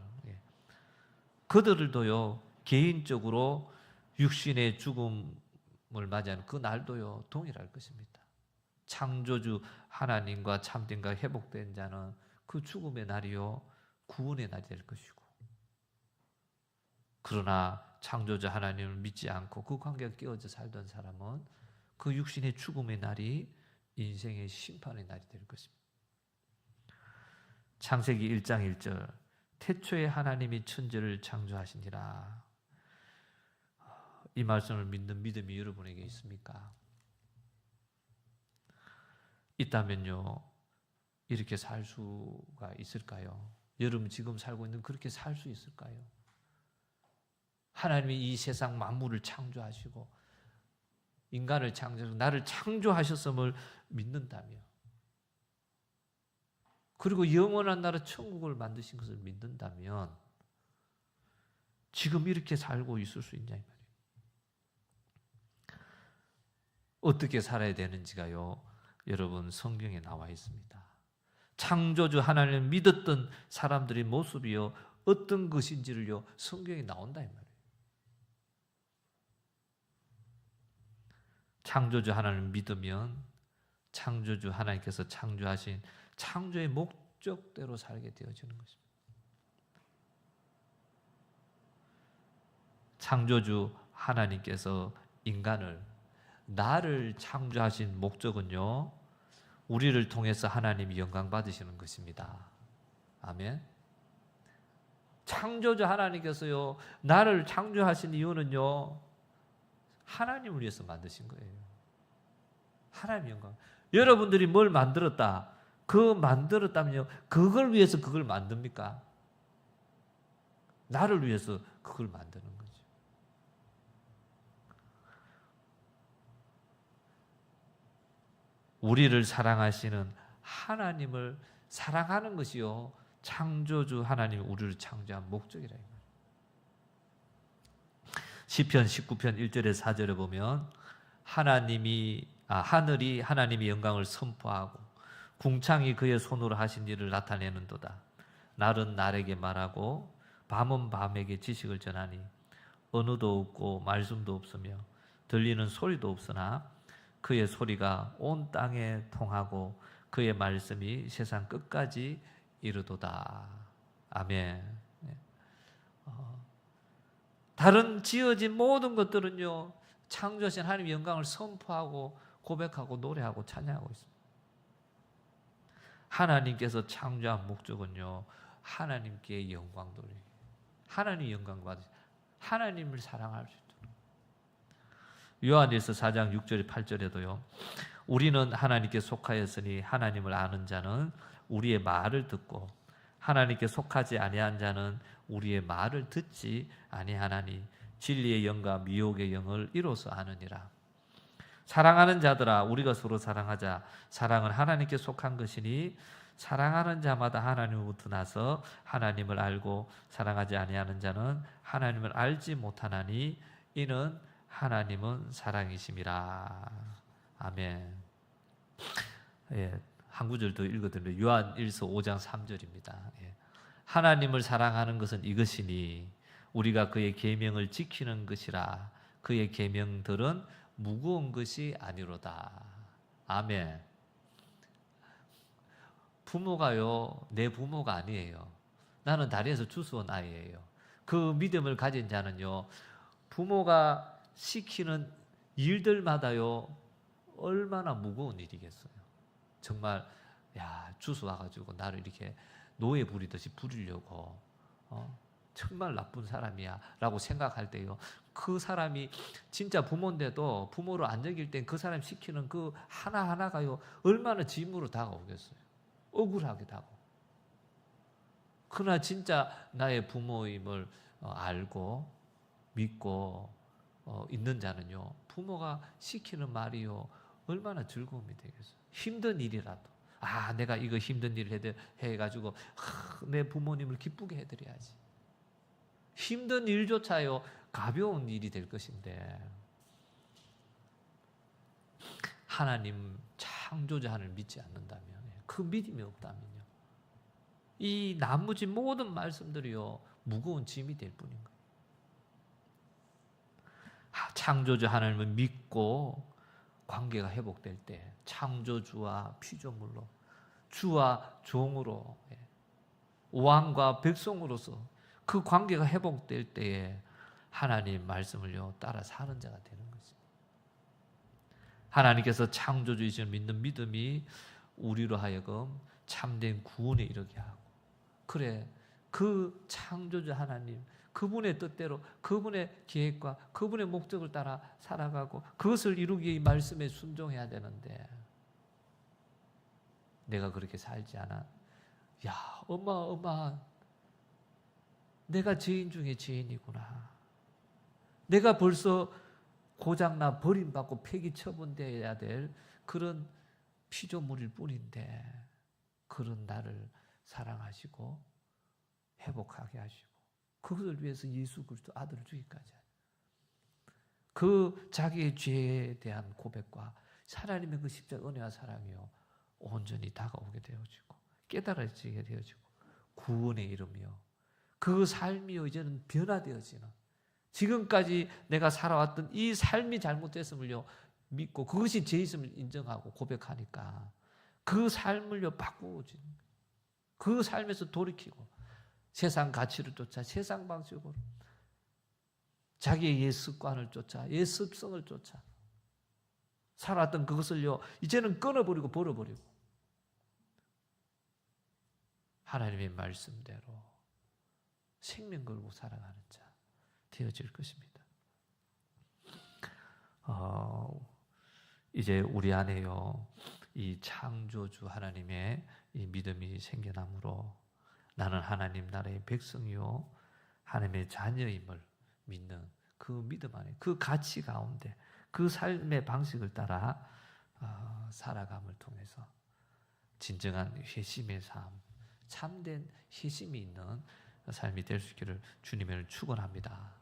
그들도요 개인적으로 육신의 죽음을 맞이하는 그 날도요 동일할 것입니다. 창조주 하나님과 참된과 회복된 자는 그 죽음의 날이요 구원의 날이 될 것이고, 그러나 창조주 하나님을 믿지 않고 그 관계가 끼어져 살던 사람은 그 육신의 죽음의 날이 인생의 심판의 날이 될 것입니다. 창세기 1장 1절, 태초에 하나님이 천지를 창조하시니라. 이 말씀을 믿는 믿음이 여러분에게 있습니까? 있다면요, 이렇게 살 수가 있을까요? 여러분 지금 살고 있는 그렇게 살 수 있을까요? 하나님이 이 세상 만물을 창조하시고 인간을 창조하시고 나를 창조하셨음을 믿는다면, 그리고 영원한 나라 천국을 만드신 것을 믿는다면 지금 이렇게 살고 있을 수 있냐 이 말이에요. 어떻게 살아야 되는지가요, 여러분 성경에 나와 있습니다. 창조주 하나님을 믿었던 사람들의 모습이요 어떤 것인지를요 성경에 나온다 이 말이에요. 창조주 하나님을 믿으면 창조주 하나님께서 창조하신 창조의 목적대로 살게 되어지는 것입니다. 창조주 하나님께서 인간을, 나를 창조하신 목적은요, 우리를 통해서 하나님이 영광 받으시는 것입니다. 아멘. 창조주 하나님께서요 나를 창조하신 이유는요 하나님을 위해서 만드신 거예요. 하나님 영광. 여러분들이 뭘 만들었다, 그 만들었다면요 그걸 위해서 그걸 만듭니까? 나를 위해서 그걸 만드는 거죠. 우리를 사랑하시는 하나님을 사랑하는 것이요 창조주 하나님이 우리를 창조한 목적이라. 시편 19편 1절에 4절에 보면 하늘이 하나님의 영광을 선포하고 궁창이 그의 손으로 하신 일을 나타내는도다. 날은 날에게 말하고 밤은 밤에게 지식을 전하니 언어도 없고 말씀도 없으며 들리는 소리도 없으나 그의 소리가 온 땅에 통하고 그의 말씀이 세상 끝까지 이르도다. 아멘. 다른 지어진 모든 것들은요 창조하신 하나님의 영광을 선포하고 고백하고 노래하고 찬양하고 있습니다. 하나님께서 창조한 목적은요 하나님께 영광 돌리기, 하나님 영광 받으시, 하나님을 사랑할 수 있도록. 요한일서 4장 6절 8절에도요 우리는 하나님께 속하였으니 하나님을 아는 자는 우리의 말을 듣고 하나님께 속하지 아니한 자는 우리의 말을 듣지 아니하나니 진리의 영과 미혹의 영을 이로써 아느니라. 사랑하는 자들아 우리가 서로 사랑하자. 사랑은 하나님께 속한 것이니 사랑하는 자마다 하나님으로부터 나서 하나님을 알고 사랑하지 아니하는 자는 하나님을 알지 못하나니 이는 하나님은 사랑이심이라. 아멘. 한 구절 더 읽어드립니다. 요한일서 5장 3절입니다. 하나님을 사랑하는 것은 이것이니 우리가 그의 계명을 지키는 것이라. 그의 계명들은 무거운 것이 아니로다. 아멘. 부모가요 내 부모가 아니에요. 나는 다리에서 주스온 아이예요. 그 믿음을 가진 자는요, 부모가 시키는 일들마다요, 얼마나 무거운 일이겠어요. 정말 주스 와가지고 나를 이렇게 노예 부리듯이 부리려고 정말 나쁜 사람이야 라고 생각할 때요, 그 사람이 진짜 부모인데도 부모로 안 여길 땐 그 사람 시키는 그 하나하나가요, 얼마나 짐으로 다가오겠어요. 억울하게 다가오고. 그러나 진짜 나의 부모임을 알고 믿고 있는 자는요, 부모가 시키는 말이요, 얼마나 즐거움이 되겠어요. 힘든 일이라도 내가 이거 힘든 일을 해가지고 내 부모님을 기쁘게 해드려야지. 힘든 일조차요, 가벼운 일이 될 것인데, 하나님 창조자 하나님을 믿지 않는다면, 그 믿음이 없다면요, 이 나머지 모든 말씀들이요, 무거운 짐이 될 뿐인 거예요. 창조주 하나님을 믿고 관계가 회복될 때, 창조주와 피조물로, 주와 종으로, 왕과 백성으로서 그 관계가 회복될 때에 하나님 말씀을요, 따라 사는 자가 되는 것입니다. 하나님께서 창조주이심을 믿는 믿음이 우리로 하여금 참된 구원에 이르게 하고, 그래, 그 창조주 하나님, 그분의 뜻대로, 그분의 계획과 그분의 목적을 따라 살아가고, 그것을 이루기 위해 이 말씀에 순종해야 되는데, 내가 그렇게 살지 않아. 엄마, 내가 죄인 중에 죄인이구나. 내가 벌써 고장나 버림받고 폐기 처분되어야 될 그런 피조물일 뿐인데, 그런 나를 사랑하시고 회복하게 하시고, 그것을 위해서 예수 그리스도 아들을 주기까지 그 자기의 죄에 대한 고백과 하나님의 그 십자가 은혜와 사랑이요, 온전히 다가오게 되어지고 깨달아지게 되어지고 구원에 이르며 그 삶이요, 이제는 변화되어지는, 지금까지 내가 살아왔던 이 삶이 잘못됐음을요 믿고 그것이 죄있음을 인정하고 고백하니까 그 삶을요 바꾸어지는, 그 삶에서 돌이키고 세상 가치를 쫓아, 세상 방식으로 자기의 옛 습관을 쫓아, 옛 습성을 쫓아 살았던 그것을요 이제는 끊어버리고 버려버리고 하나님의 말씀대로 생명 걸고 살아가는 자 되어질 것입니다. 이제 우리 안에요, 이 창조주 하나님의 이 믿음이 생겨나므로 나는 하나님 나라의 백성이요 하나님의 자녀임을 믿는 그 믿음 안에, 그 가치 가운데, 그 삶의 방식을 따라 살아감을 통해서 진정한 회심의 삶, 참된 회심이 있는 삶이 될 수 있기를 주님을 축원합니다.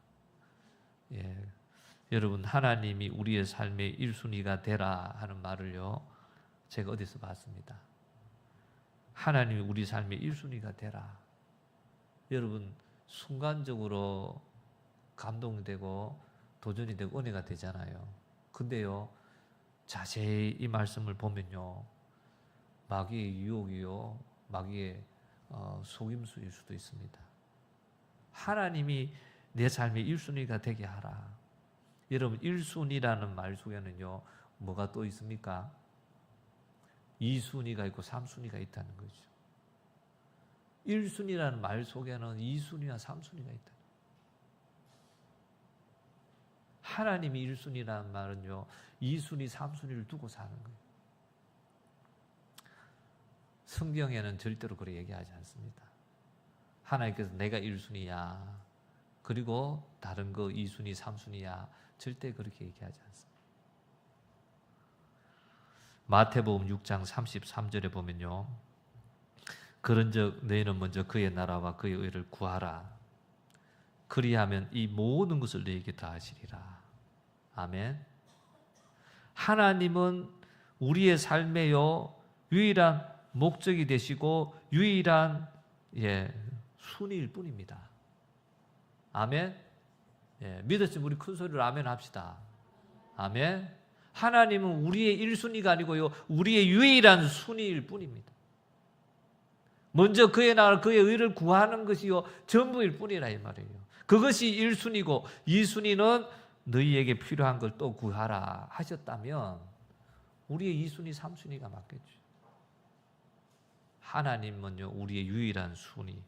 여러분, 하나님이 우리의 삶의 1순위가 되라 하는 말을요 제가 어디서 봤습니다. 하나님이 우리 삶의 1순위가 되라. 여러분, 순간적으로 감동되고 도전이 되고 은혜가 되잖아요. 근데요, 자세히 이 말씀을 보면요, 마귀의 유혹이요, 마귀의 속임수일 수도 있습니다. 하나님이 내 삶의 1순위가 되게 하라. 여러분, 1순위라는 말 속에는요 뭐가 또 있습니까? 2순위가 있고 3순위가 있다는 거죠. 1순위라는 말 속에는 2순위와 3순위가 있다. 하나님이 1순위라는 말은요 2순위, 3순위를 두고 사는 거예요. 성경에는 절대로 그렇게 얘기하지 않습니다. 하나님께서 내가 1순위야, 그리고 다른 거 2순위, 3순위야, 절대 그렇게 얘기하지 않습니다. 마태복음 6장 33절에 보면요, 그런즉 너희는 먼저 그의 나라와 그의 의를 구하라. 그리하면 이 모든 것을 너희에게 더하시리라. 아멘. 하나님은 우리의 삶에요 유일한 목적이 되시고 유일한 순위일 뿐입니다. 아멘. 믿었으면 우리 큰 소리로 아멘 합시다. 아멘. 하나님은 우리의 1순위가 아니고요 우리의 유일한 순위일 뿐입니다. 먼저 그의 나라 그의 의를 구하는 것이요 전부일 뿐이라 이 말이에요. 그것이 1순위고 2순위는 너희에게 필요한 걸 또 구하라 하셨다면 우리의 2순위 3순위가 맞겠죠. 하나님은요 우리의 유일한 순위,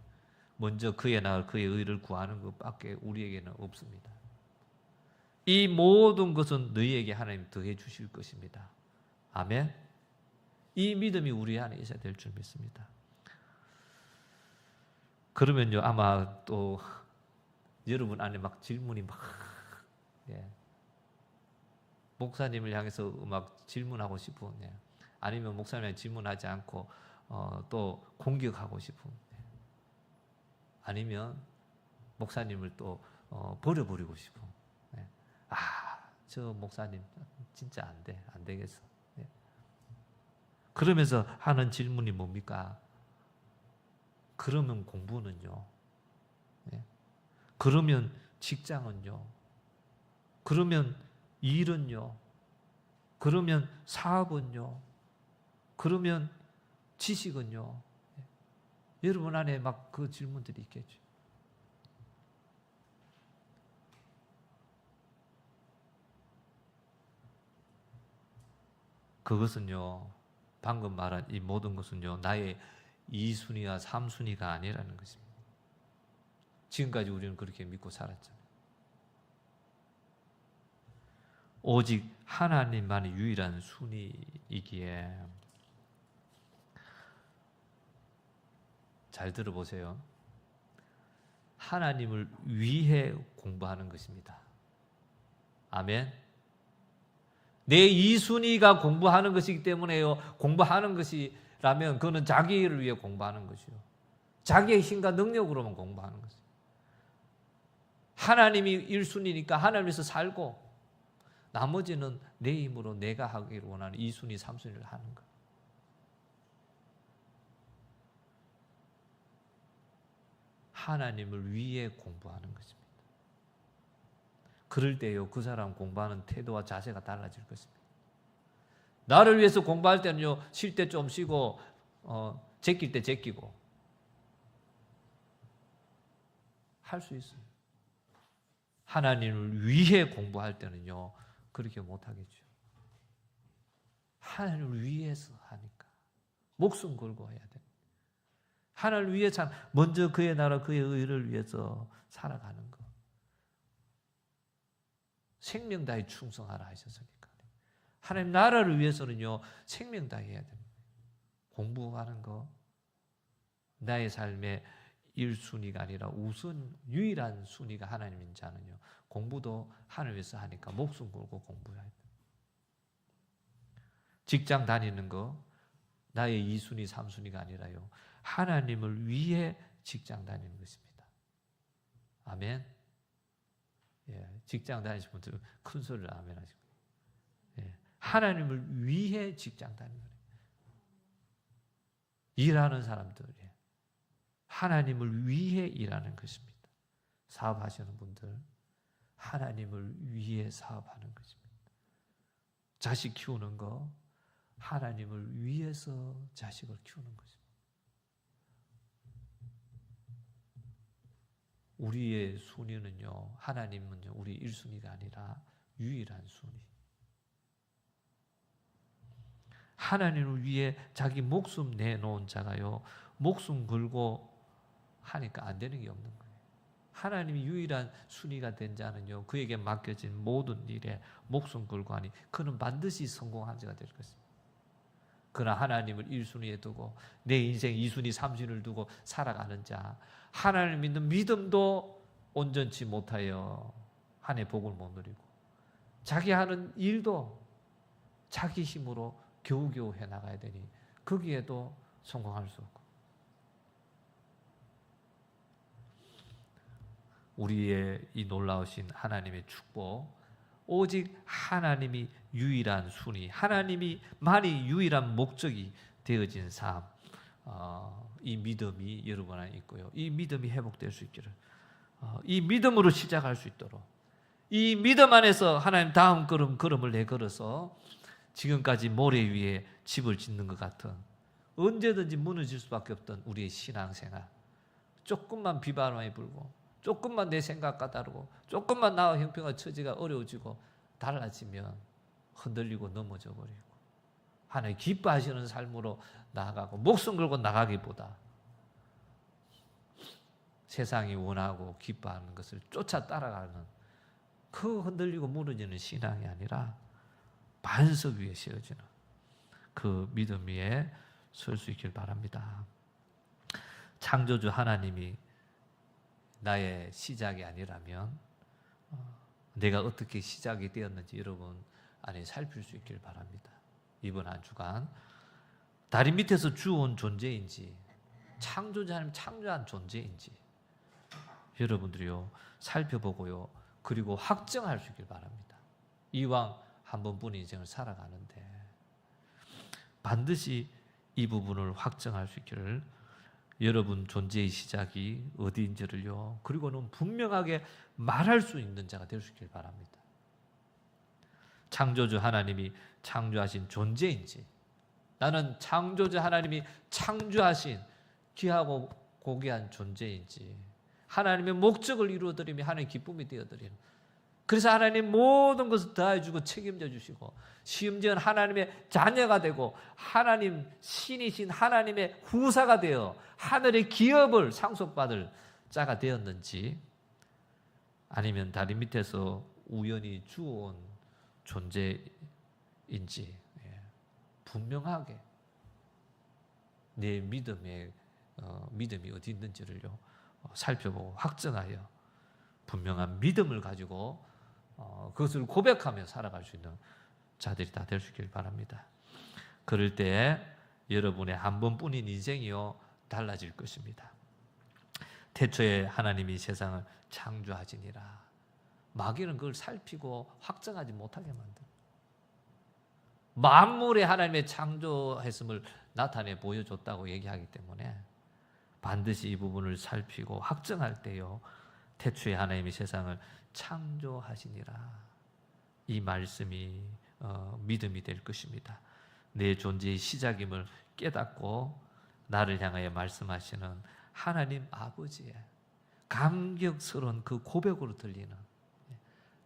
먼저 그의 나라 그의 의를 구하는 것밖에 우리에게는 없습니다. 이 모든 것은 너희에게 하나님 더해 주실 것입니다. 아멘. 이 믿음이 우리 안에 있어야 될 줄 믿습니다. 그러면요 아마 또 여러분 안에 막 질문이 막 목사님을 향해서 막 질문하고 싶은 아니면 목사님한테 질문하지 않고 또 공격하고 싶은 아니면 목사님을 또 버려버리고 싶은 저 목사님 진짜 안 되겠어. 그러면서 하는 질문이 뭡니까? 그러면 공부는요? 그러면 직장은요? 그러면 일은요? 그러면 사업은요? 그러면 지식은요? 여러분 안에 막 그 질문들이 있겠죠. 그것은요, 방금 말한 이 모든 것은요, 나의 2순위와 3순위가 아니라는 것입니다. 지금까지 우리는 그렇게 믿고 살았잖아요. 오직 하나님만이 유일한 순위이기에 잘 들어보세요. 하나님을 위해 공부하는 것입니다. 아멘. 내 2순위가 공부하는 것이기 때문에요. 공부하는 것이라면 그거는 자기를 위해 공부하는 것이요. 자기의 힘과 능력으로만 공부하는 것이요. 하나님이 1순위니까 하나님에서 살고 나머지는 내 힘으로 내가 하기를 원하는 2순위, 3순위를 하는 것. 하나님을 위해 공부하는 것입니다. 그럴 때요, 그 사람 공부하는 태도와 자세가 달라질 것입니다. 나를 위해서 공부할 때는요, 쉴 때 좀 쉬고, 제낄 때 제끼고, 할 수 있어요. 하나님을 위해 공부할 때는요, 그렇게 못하겠죠. 하나님을 위해서 하니까. 목숨 걸고 해야 돼. 하나님을 위해 먼저 그의 나라, 그의 의를 위해서 살아가는 것. 생명 다해 충성하라 하셨으니까. 하나님 나라를 위해서는요, 생명 다해야 됩니다. 공부하는 거, 나의 삶의 1순위가 아니라 우선 유일한 순위가 하나님인 자는요, 공부도 하나님 위해서 하니까 목숨 걸고 공부해야 돼요. 직장 다니는 거, 나의 2순위, 3순위가 아니라요, 하나님을 위해 직장 다니는 것입니다. 아멘. 직장 다니시는 분들 큰 소리를 아멘 하시고. 하나님을 위해 직장 다니는 거예요. 일하는 사람들, 하나님을 위해 일하는 것입니다. 사업하시는 분들, 하나님을 위해 사업하는 것입니다. 자식 키우는 거, 하나님을 위해서 자식을 키우는 것입니다. 우리의 순위는요, 하나님은요, 우리 1순위가 아니라 유일한 순위. 하나님을 위해 자기 목숨 내놓은 자가요, 목숨 걸고 하니까 안 되는 게 없는 거예요. 하나님이 유일한 순위가 된 자는요, 그에게 맡겨진 모든 일에 목숨 걸고 하니 그는 반드시 성공한 자가 될 것입니다. 그러나 하나님을 1순위에 두고 내 인생 2순위, 3순위를 두고 살아가는 자, 하나님을 믿는 믿음도 온전치 못하여 한 해 복을 못 누리고, 자기 하는 일도 자기 힘으로 겨우겨우 해나가야 되니 거기에도 성공할 수 없고, 우리의 이 놀라우신 하나님의 축복, 오직 하나님이 유일한 순위, 하나님이 만이 유일한 목적이 되어진 삶, 이 믿음이 여러분 안에 있고요, 이 믿음이 회복될 수 있기를, 이 믿음으로 시작할 수 있도록, 이 믿음 안에서 하나님 다음 걸음을 내걸어서 지금까지 모래 위에 집을 짓는 것 같은 언제든지 무너질 수밖에 없던 우리의 신앙생활, 조금만 비바람이 불고, 조금만 내 생각과 다르고, 조금만 나와 형편과 처지가 어려워지고 달라지면 흔들리고 넘어져 버리고, 하나님 기뻐하시는 삶으로 나아가고 목숨 걸고 나가기보다 세상이 원하고 기뻐하는 것을 쫓아 따라가는 그 흔들리고 무너지는 신앙이 아니라 반석 위에 세워지는 그 믿음 위에 설 수 있길 바랍니다. 창조주 하나님이 나의 시작이 아니라면 내가 어떻게 시작이 되었는지 여러분 안에 살필 수 있길 바랍니다. 이번 한 주간 다리 밑에서 주온 존재인지 창조자 하나님 창조한 존재인지 여러분들이요 살펴보고요 그리고 확정할 수 있길 바랍니다. 이왕 한 번뿐인 인생을 살아가는데 반드시 이 부분을 확정할 수 있기를, 여러분 존재의 시작이 어디인지를요 그리고는 분명하게 말할 수 있는 자가 될 수 있길 바랍니다. 창조주 하나님이 창조하신 존재인지, 나는 창조주 하나님이 창조하신 귀하고 고귀한 존재인지, 하나님의 목적을 이루어드리며 하나님의 기쁨이 되어드리는, 그래서 하나님 모든 것을 다해주고 책임져 주시고 심지어 하나님의 자녀가 되고 하나님 신이신 하나님의 후사가 되어 하늘의 기업을 상속받을 자가 되었는지, 아니면 다리 밑에서 우연히 주워온 존재인지 분명하게 내 믿음이 어디 있는지를요 살펴보고 확정하여 분명한 믿음을 가지고 그것을 고백하며 살아갈 수 있는 자들이 다 될 수 있길 바랍니다. 그럴 때 여러분의 한 번뿐인 인생이요 달라질 것입니다. 태초에 하나님이 세상을 창조하시니라. 마귀는 그걸 살피고 확정하지 못하게 만듭니다. 만물에 하나님의 창조했음을 나타내 보여줬다고 얘기하기 때문에 반드시 이 부분을 살피고 확정할 때요 태초에 하나님이 세상을 창조하시니라, 이 말씀이 믿음이 될 것입니다. 내 존재의 시작임을 깨닫고 나를 향하여 말씀하시는 하나님 아버지의 감격스러운 그 고백으로 들리는,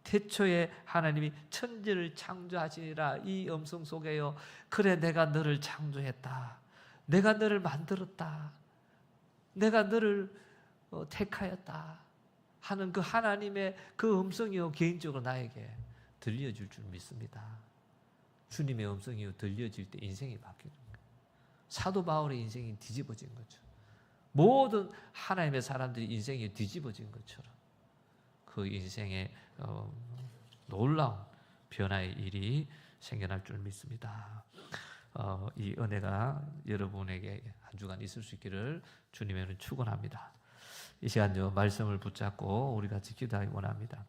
태초에 하나님이 천지를 창조하시니라 이 음성 속에요 그래 내가 너를 창조했다, 내가 너를 만들었다, 내가 너를 택하였다 하는 그 하나님의 그 음성이요 개인적으로 나에게 들려줄 줄 믿습니다. 주님의 음성이요 들려질 때 인생이 바뀌는 거예요. 사도 바울의 인생이 뒤집어진 거죠. 모든 하나님의 사람들이 인생이 뒤집어진 것처럼 그 인생에 놀라운 변화의 일이 생겨날 줄 믿습니다. 이 은혜가 여러분에게 한 주간 있을 수 있기를 주님의 축원합니다. 이 시간 말씀을 붙잡고 우리 같이 기도하기 원합니다.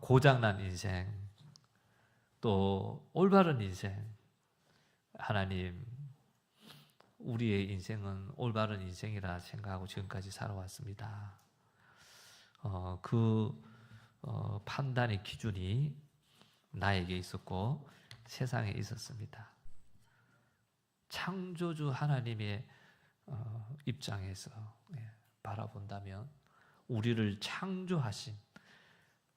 고장난 인생, 또 올바른 인생, 하나님 우리의 인생은 올바른 인생이라 생각하고 지금까지 살아왔습니다. 판단의 기준이 나에게 있었고 세상에 있었습니다. 창조주 하나님의 입장에서 바라본다면 우리를 창조하신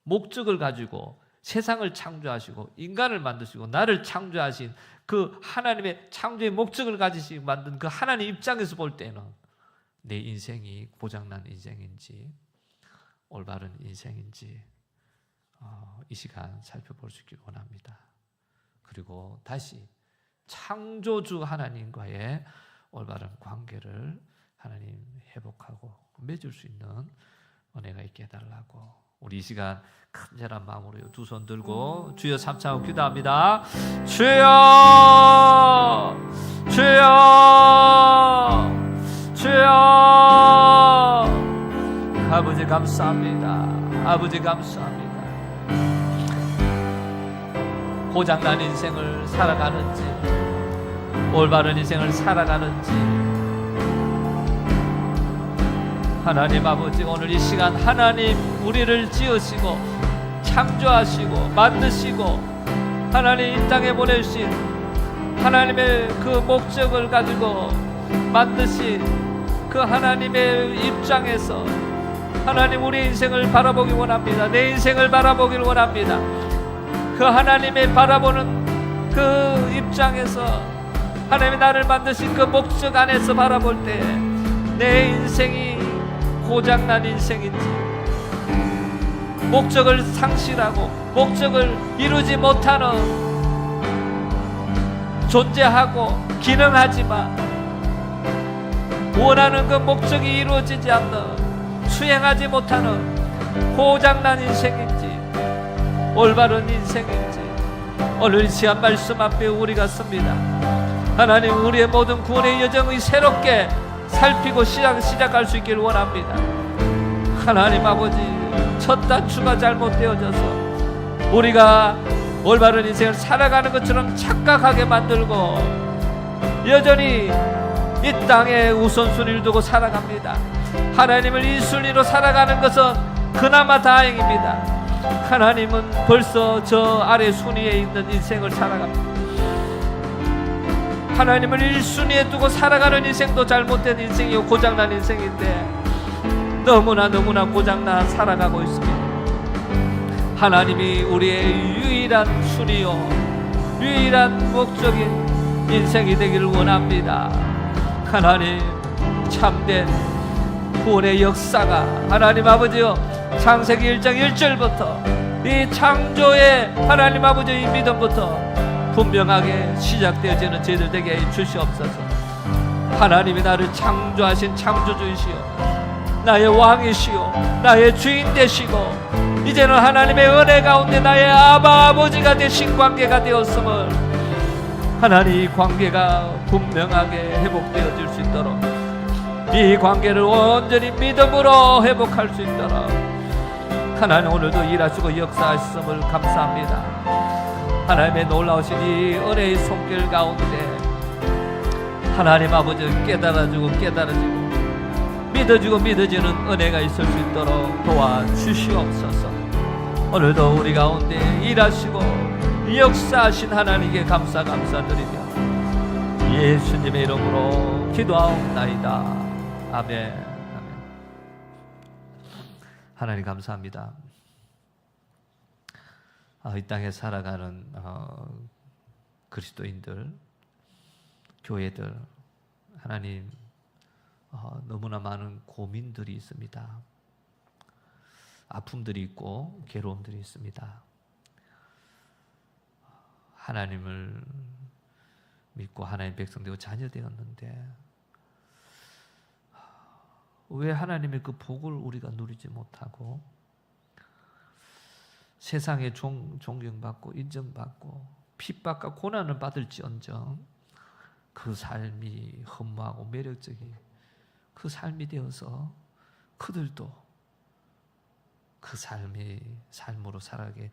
목적을 가지고 세상을 창조하시고 인간을 만드시고 나를 창조하신 그 하나님의 창조의 목적을 가지시고 만든 그 하나님 입장에서 볼 때는 내 인생이 고장난 인생인지 올바른 인생인지 이 시간 살펴볼 수 있기를 원합니다. 그리고 다시 창조주 하나님과의 올바른 관계를 하나님 회복하고 맺을 수 있는 은혜가 있게 해달라고, 우리 이 시간 간절한 마음으로 두 손 들고 주여 삼창하고 기도합니다. 주여 주여 주여, 아버지 감사합니다. 아버지 감사합니다. 고장난 인생을 살아가는지 올바른 인생을 살아가는지 하나님 아버지 오늘 이 시간 하나님 우리를 지으시고 창조하시고 만드시고 하나님 이 땅에 보내주신 하나님의 그 목적을 가지고 만드신 그 하나님의 입장에서 하나님 우리 인생을 바라보기 원합니다. 내 인생을 바라보길 원합니다. 그 하나님의 바라보는 그 입장에서 하나님이 나를 만드신 그 목적 안에서 바라볼 때 내 인생이 고장난 인생인지, 목적을 상실하고 목적을 이루지 못하는, 존재하고 기능하지만 원하는 그 목적이 이루어지지 않는, 수행하지 못하는 고장난 인생인지 올바른 인생인지 오늘 이 시간 말씀 앞에 우리가 섭니다. 하나님 우리의 모든 구원의 여정을 새롭게 살피고 시작할 수 있기를 원합니다. 하나님 아버지, 첫 단추가 잘못되어져서 우리가 올바른 인생을 살아가는 것처럼 착각하게 만들고 여전히 이 땅에 우선순위를 두고 살아갑니다. 하나님을 1순위로 살아가는 것은 그나마 다행입니다. 하나님은 벌써 저 아래 순위에 있는 인생을 살아갑니다. 하나님을 1순위에 두고 살아가는 인생도 잘못된 인생이고 고장난 인생인데 너무나 고장나 살아가고 있습니다. 하나님이 우리의 유일한 순위요, 유일한 목적인 인생이 되기를 원합니다. 하나님 참된 구원의 역사가 하나님 아버지여 창세기 1장 1절부터 이 창조의 하나님 아버지의 믿음부터 분명하게 시작되어지는 저희들 되게 해 주시옵소서. 하나님이 나를 창조하신 창조주이시오, 나의 왕이시오, 나의 주인 되시고 이제는 하나님의 은혜 가운데 나의 아버지가 되신 관계가 되었음을 하나님 이 관계가 분명하게 회복되어질 수 있도록, 이 관계를 온전히 믿음으로 회복할 수 있도록 하나님 오늘도 일하시고 역사하심을 감사합니다. 하나님의 놀라우신 이 은혜의 손길 가운데 하나님 아버지 깨달아지고 믿어지는 은혜가 있을 수 있도록 도와주시옵소서. 오늘도 우리 가운데 일하시고 역사하신 하나님께 감사드리며 예수님의 이름으로 기도하옵나이다. 아멘. 하나님 감사합니다. 이 땅에 살아가는 그리스도인들, 교회들, 하나님 너무나 많은 고민들이 있습니다. 아픔들이 있고 괴로움들이 있습니다. 하나님을 믿고 하나님 백성되고 자녀 되었는데 왜 하나님의 그 복을 우리가 누리지 못하고 세상에 존경받고 인정받고 핍박과 고난을 받을지언정 그 삶이 허무하고 매력적인 그 삶이 되어서 그들도 그 삶으로 살아가게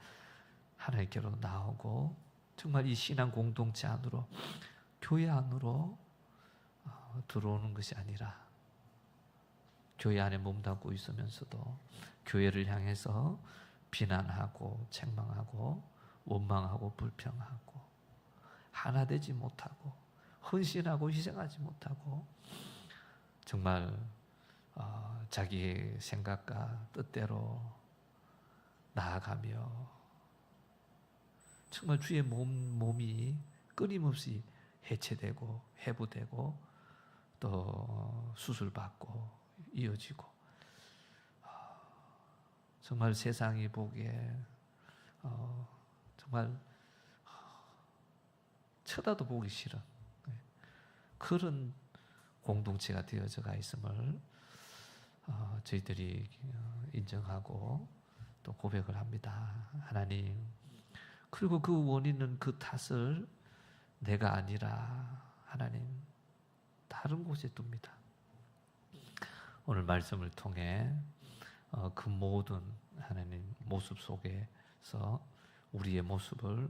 하나님께로 나오고 정말 이 신앙 공동체 안으로, 교회 안으로 들어오는 것이 아니라 교회 안에 몸담고 있으면서도 교회를 향해서 비난하고 책망하고 원망하고 불평하고 하나 되지 못하고 헌신하고 희생하지 못하고 정말 자기의 생각과 뜻대로 나아가며 정말 주의 몸이 끊임없이 해체되고 해부되고 또 수술받고 이어지고 정말 세상이 보기에 정말 쳐다도 보기 싫은 그런 공동체가 되어져가 있음을 저희들이 인정하고 또 고백을 합니다. 하나님, 그리고 그 원인은 그 탓을 내가 아니라 하나님 다른 곳에 둡니다. 오늘 말씀을 통해 그 모든 하나님 모습 속에서 우리의 모습을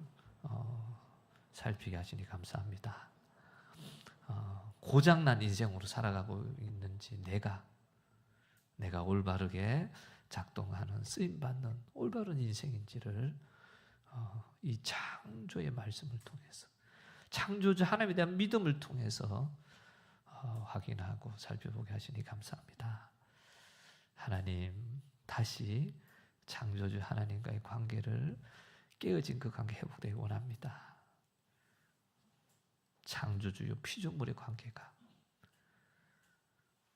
살피게 하시니 감사합니다. 고장난 인생으로 살아가고 있는지 내가 올바르게 작동하는 쓰임받는 올바른 인생인지를 이 창조의 말씀을 통해서 창조주 하나님에 대한 믿음을 통해서 확인하고 살펴보게 하시니 감사합니다. 하나님, 다시 창조주 하나님과의 관계를, 깨어진 그 관계 회복되기 원합니다. 창조주요 피조물의 관계가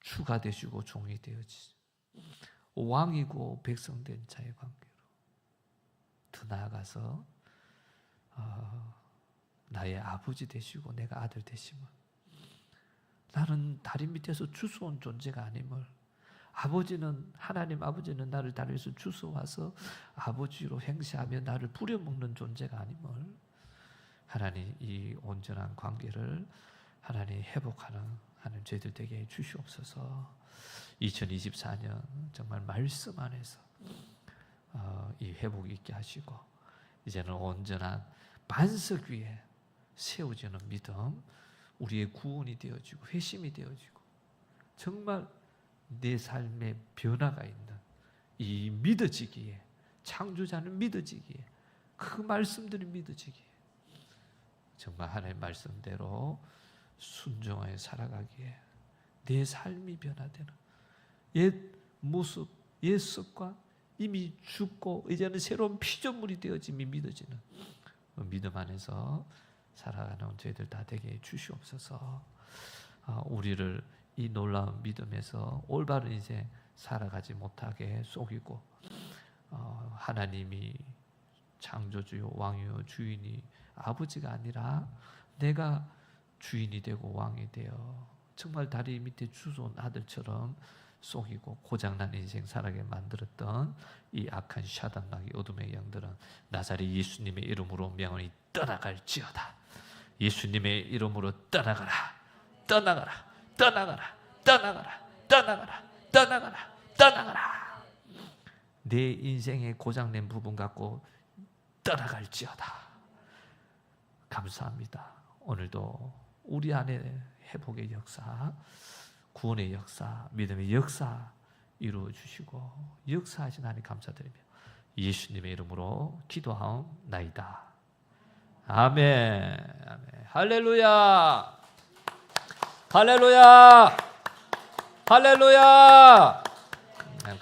주가 되시고 종이 되어지, 왕이고 백성된 자의 관계로 더 나아가서 나의 아버지 되시고 내가 아들 되심을, 나는 다리 밑에서 주워온 존재가 아님을, 아버지는, 하나님 아버지는 나를 다리 위에서 주워와서 아버지로 행세하며 나를 부려먹는 존재가 아님을, 하나님 이 온전한 관계를 하나님 회복하는 하나님 저희들 되게 주시옵소서. 2024년 정말 말씀 안에서 이 회복이 있게 하시고, 이제는 온전한 반석 위에 세워지는 믿음, 우리의 구원이 되어지고 회심이 되어지고 정말 내 삶에 변화가 있는 이 믿어지기에, 창조자는 믿어지기에, 그 말씀들이 믿어지기에 정말 하나님의 말씀대로 순종하여 살아가기에 내 삶이 변화되는, 옛 모습, 옛 습관 이미 죽고 이제는 새로운 피조물이 되어짐이 믿어지는 믿음 안에서 살아가는 저희들 다 되게 주시옵소서. 우리를 이 놀라운 믿음에서 올바른 인생 살아가지 못하게 속이고, 하나님이 창조주요 왕이요 주인이 아버지가 아니라 내가 주인이 되고 왕이 되어 정말 다리 밑에 주워온 아들처럼 속이고 고장난 인생 살아게 만들었던 이 악한 샤단마귀 어둠의 영들은 나사렛 예수님의 이름으로 명하니 떠나갈지어다. 예수님의 이름으로 떠나가라, 떠나가라, 떠나가라, 떠나가라, 떠나가라, 떠나가라, 떠나가라. 내 인생의 고장낸 부분 갖고 떠나갈지어다. 감사합니다. 오늘도 우리 안에 회복의 역사, 구원의 역사, 믿음의 역사 이루어 주시고 역사하신 하나님 감사드리며 예수님의 이름으로 기도하옵나이다. 아멘. 아멘. 할렐루야. 할렐루야. 할렐루야.